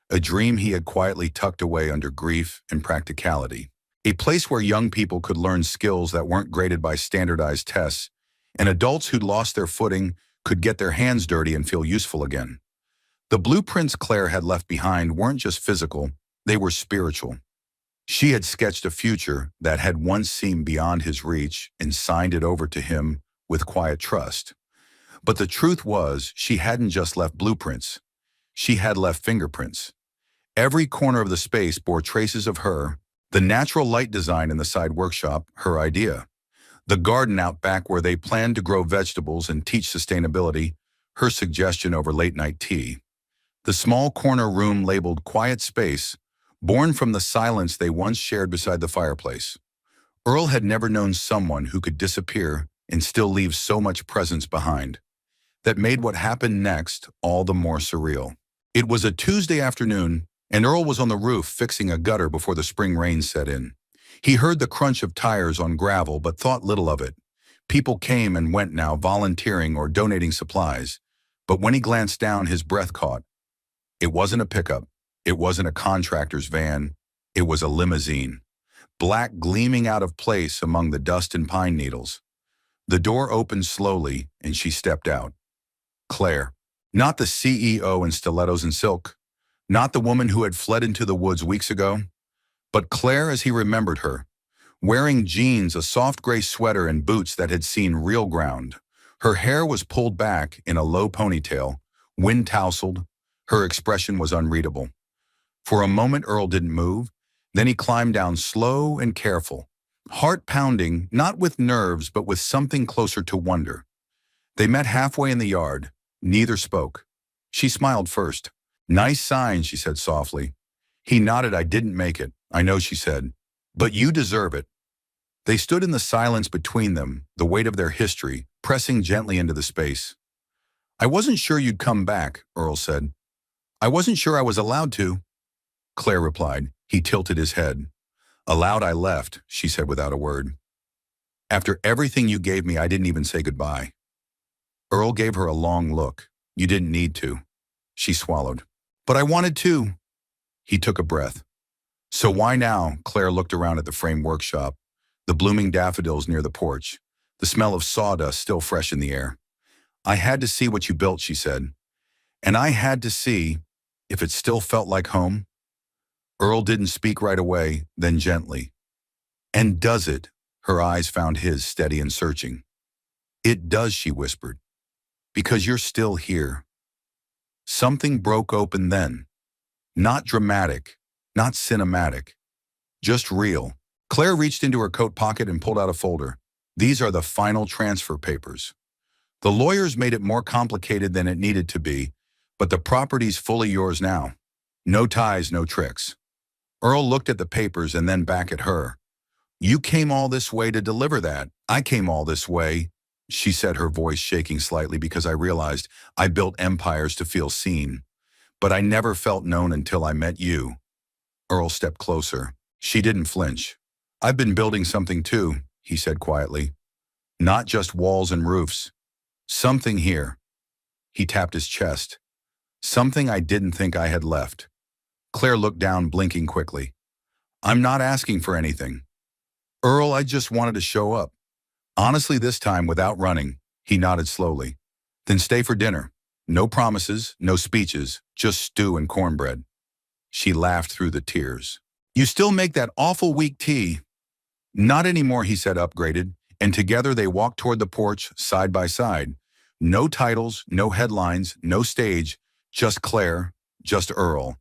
A dream he had quietly tucked away under grief and practicality. A place where young people could learn skills that weren't graded by standardized tests, and adults who'd lost their footing could get their hands dirty and feel useful again. The blueprints Claire had left behind weren't just physical, they were spiritual. She had sketched a future that had once seemed beyond his reach and signed it over to him with quiet trust. But the truth was, she hadn't just left blueprints. She had left fingerprints. Every corner of the space bore traces of her. The natural light design in the side workshop, her idea. The garden out back where they planned to grow vegetables and teach sustainability, her suggestion over late-night tea. The small corner room labeled Quiet Space, born from the silence they once shared beside the fireplace. Earl had never known someone who could disappear and still leave so much presence behind. That made what happened next all the more surreal. It was a Tuesday afternoon, and Earl was on the roof fixing a gutter before the spring rain set in. He heard the crunch of tires on gravel but thought little of it. People came and went now, volunteering or donating supplies. But when he glanced down, his breath caught. It wasn't a pickup. It wasn't a contractor's van. It was a limousine, black gleaming out of place among the dust and pine needles. The door opened slowly, and she stepped out. Claire. Not the CEO in stilettos and silk. Not the woman who had fled into the woods weeks ago. But Claire as he remembered her. Wearing jeans, a soft gray sweater, and boots that had seen real ground. Her hair was pulled back in a low ponytail, wind-tousled. Her expression was unreadable. For a moment, Earl didn't move. Then he climbed down slow and careful, heart pounding, not with nerves, but with something closer to wonder. They met halfway in the yard. Neither spoke. She smiled first. "Nice sign," she said softly. He nodded. "I didn't make it. I know," she said. "But you deserve it." They stood in the silence between them, the weight of their history, pressing gently into the space. "I wasn't sure you'd come back," Earl said. "I wasn't sure I was allowed to," Claire replied. He tilted his head. Aloud I left, she said without a word. After everything you gave me, I didn't even say goodbye. Earl gave her a long look. You didn't need to. She swallowed. But I wanted to. He took a breath. So why now? Claire looked around at the frame workshop, the blooming daffodils near the porch, the smell of sawdust still fresh in the air. I had to see what you built, she said. And I had to see if it still felt like home. Earl didn't speak right away, then gently. And does it? Her eyes found his, steady and searching. It does, she whispered. Because you're still here. Something broke open then. Not dramatic, not cinematic, just real. Claire reached into her coat pocket and pulled out a folder. These are the final transfer papers. The lawyers made it more complicated than it needed to be, but the property's fully yours now. No ties, no tricks. Earl looked at the papers and then back at her. You came all this way to deliver that. I came all this way, she said, her voice shaking slightly because I realized I built empires to feel seen. But I never felt known until I met you. Earl stepped closer. She didn't flinch. I've been building something too, he said quietly. Not just walls and roofs. Something here. He tapped his chest. Something I didn't think I had left. Claire looked down, blinking quickly. I'm not asking for anything. Earl, I just wanted to show up. Honestly, this time without running. He nodded slowly. Then stay for dinner. No promises, no speeches, just stew and cornbread. She laughed through the tears. You still make that awful weak tea. Not anymore, he said, upgraded, and together they walked toward the porch, side by side. No titles, no headlines, no stage, just Claire, just Earl.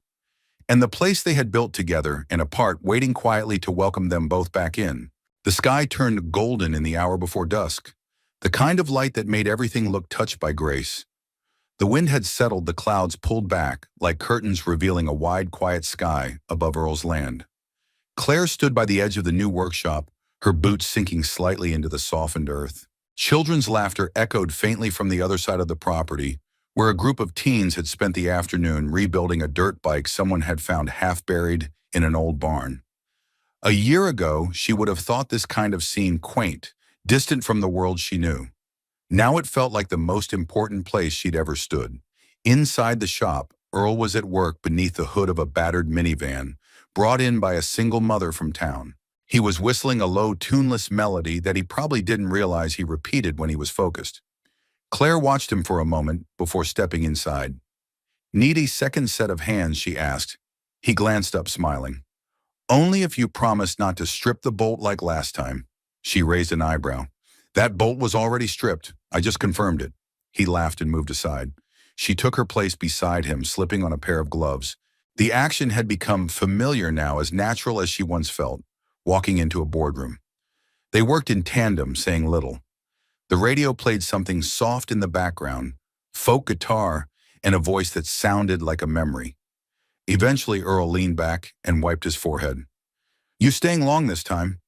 And the place they had built together and apart, waiting quietly to welcome them both back in. The sky turned golden in the hour before dusk, the kind of light that made everything look touched by grace. The wind had settled, the clouds pulled back, like curtains revealing a wide, quiet sky above Earl's land. Claire stood by the edge of the new workshop, her boots sinking slightly into the softened earth. Children's laughter echoed faintly from the other side of the property, where a group of teens had spent the afternoon rebuilding a dirt bike someone had found half buried in an old barn. A year ago, she would have thought this kind of scene quaint, distant from the world she knew. Now it felt like the most important place she'd ever stood. Inside the shop, Earl was at work beneath the hood of a battered minivan, brought in by a single mother from town. He was whistling a low, tuneless melody that he probably didn't realize he repeated when he was focused. Claire watched him for a moment before stepping inside. Need a second set of hands, she asked. He glanced up, smiling. Only if you promise not to strip the bolt like last time. She raised an eyebrow. That bolt was already stripped. I just confirmed it. He laughed and moved aside. She took her place beside him, slipping on a pair of gloves. The action had become familiar now, as natural as she once felt, walking into a boardroom. They worked in tandem, saying little. The radio played something soft in the background, folk guitar, and a voice that sounded like a memory. Eventually, Earl leaned back and wiped his forehead. You staying long this time?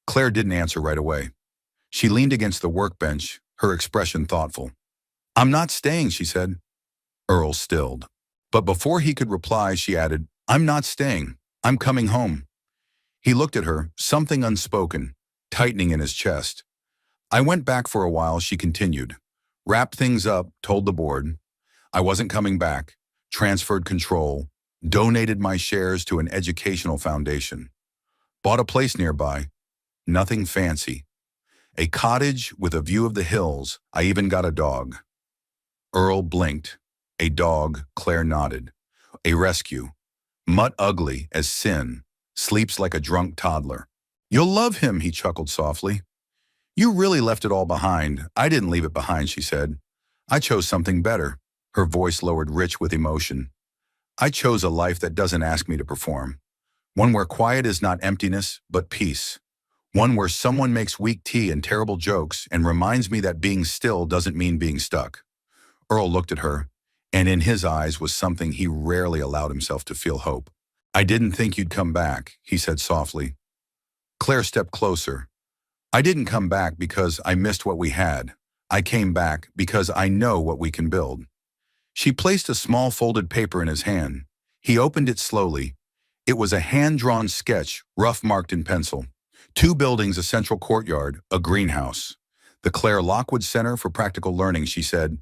Claire didn't answer right away. She leaned against the workbench, her expression thoughtful. I'm not staying, she said. Earl stilled. But before he could reply, she added, I'm not staying. I'm coming home. He looked at her, something unspoken, tightening in his chest. I went back for a while, she continued. Wrapped things up, told the board. I wasn't coming back. Transferred control. Donated my shares to an educational foundation. Bought a place nearby. Nothing fancy. A cottage with a view of the hills. I even got a dog. Earl blinked. A dog, Claire nodded. A rescue. Mutt ugly as sin. Sleeps like a drunk toddler. You'll love him, he chuckled softly. You really left it all behind. I didn't leave it behind, she said. I chose something better. Her voice lowered, rich with emotion. I chose a life that doesn't ask me to perform. One where quiet is not emptiness, but peace. One where someone makes weak tea and terrible jokes and reminds me that being still doesn't mean being stuck. Earl looked at her, and in his eyes was something he rarely allowed himself to feel: hope. I didn't think you'd come back, he said softly. Claire stepped closer. I didn't come back because I missed what we had. I came back because I know what we can build. She placed a small folded paper in his hand. He opened it slowly, It was a hand-drawn sketch, rough marked in pencil. 2 buildings, a central courtyard, a greenhouse. The Claire Lockwood Center for Practical Learning, she said.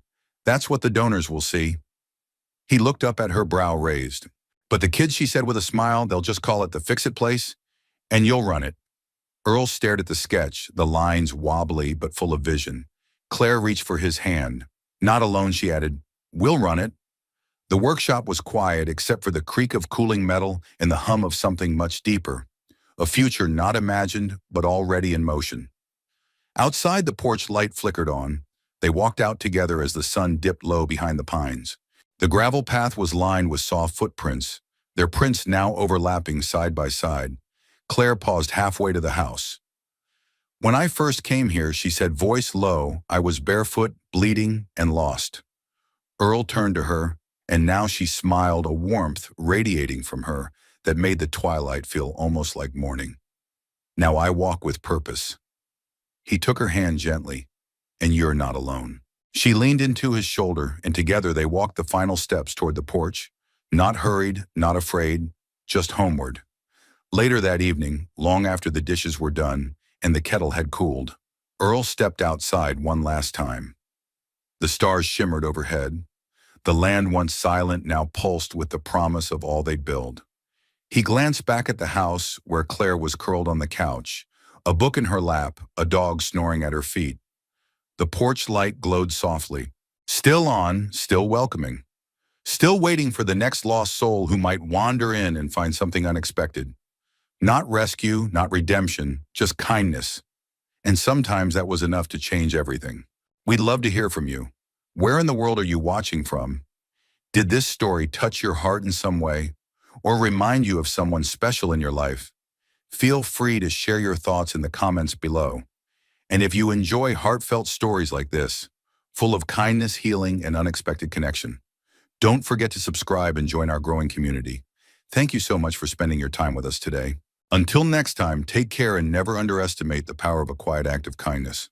That's what the donors will see. He looked up at her, brow raised. But the kids, she said with a smile, they'll just call it the Fix-It Place, and you'll run it. Earl stared at the sketch, the lines wobbly but full of vision. Claire reached for his hand. Not alone, she added. We'll run it. The workshop was quiet except for the creak of cooling metal and the hum of something much deeper. A future not imagined, but already in motion. Outside, the porch light flickered on. They walked out together as the sun dipped low behind the pines. The gravel path was lined with soft footprints, their prints now overlapping side by side. Claire paused halfway to the house. When I first came here, she said, voice low, I was barefoot, bleeding, and lost. Earl turned to her, and now she smiled, a warmth radiating from her that made the twilight feel almost like morning. Now I walk with purpose. He took her hand gently, and you're not alone. She leaned into his shoulder, and together they walked the final steps toward the porch, not hurried, not afraid, just homeward. Later that evening, long after the dishes were done and the kettle had cooled, Earl stepped outside one last time. The stars shimmered overhead. The land, once silent, now pulsed with the promise of all they'd build. He glanced back at the house where Claire was curled on the couch, a book in her lap, a dog snoring at her feet. The porch light glowed softly, still on, still welcoming, still waiting for the next lost soul who might wander in and find something unexpected. Not rescue, not redemption, just kindness. And sometimes that was enough to change everything. We'd love to hear from you. Where in the world are you watching from? Did this story touch your heart in some way, or remind you of someone special in your life? Feel free to share your thoughts in the comments below. And if you enjoy heartfelt stories like this, full of kindness, healing, and unexpected connection, don't forget to subscribe and join our growing community. Thank you so much for spending your time with us today. Until next time, take care and never underestimate the power of a quiet act of kindness.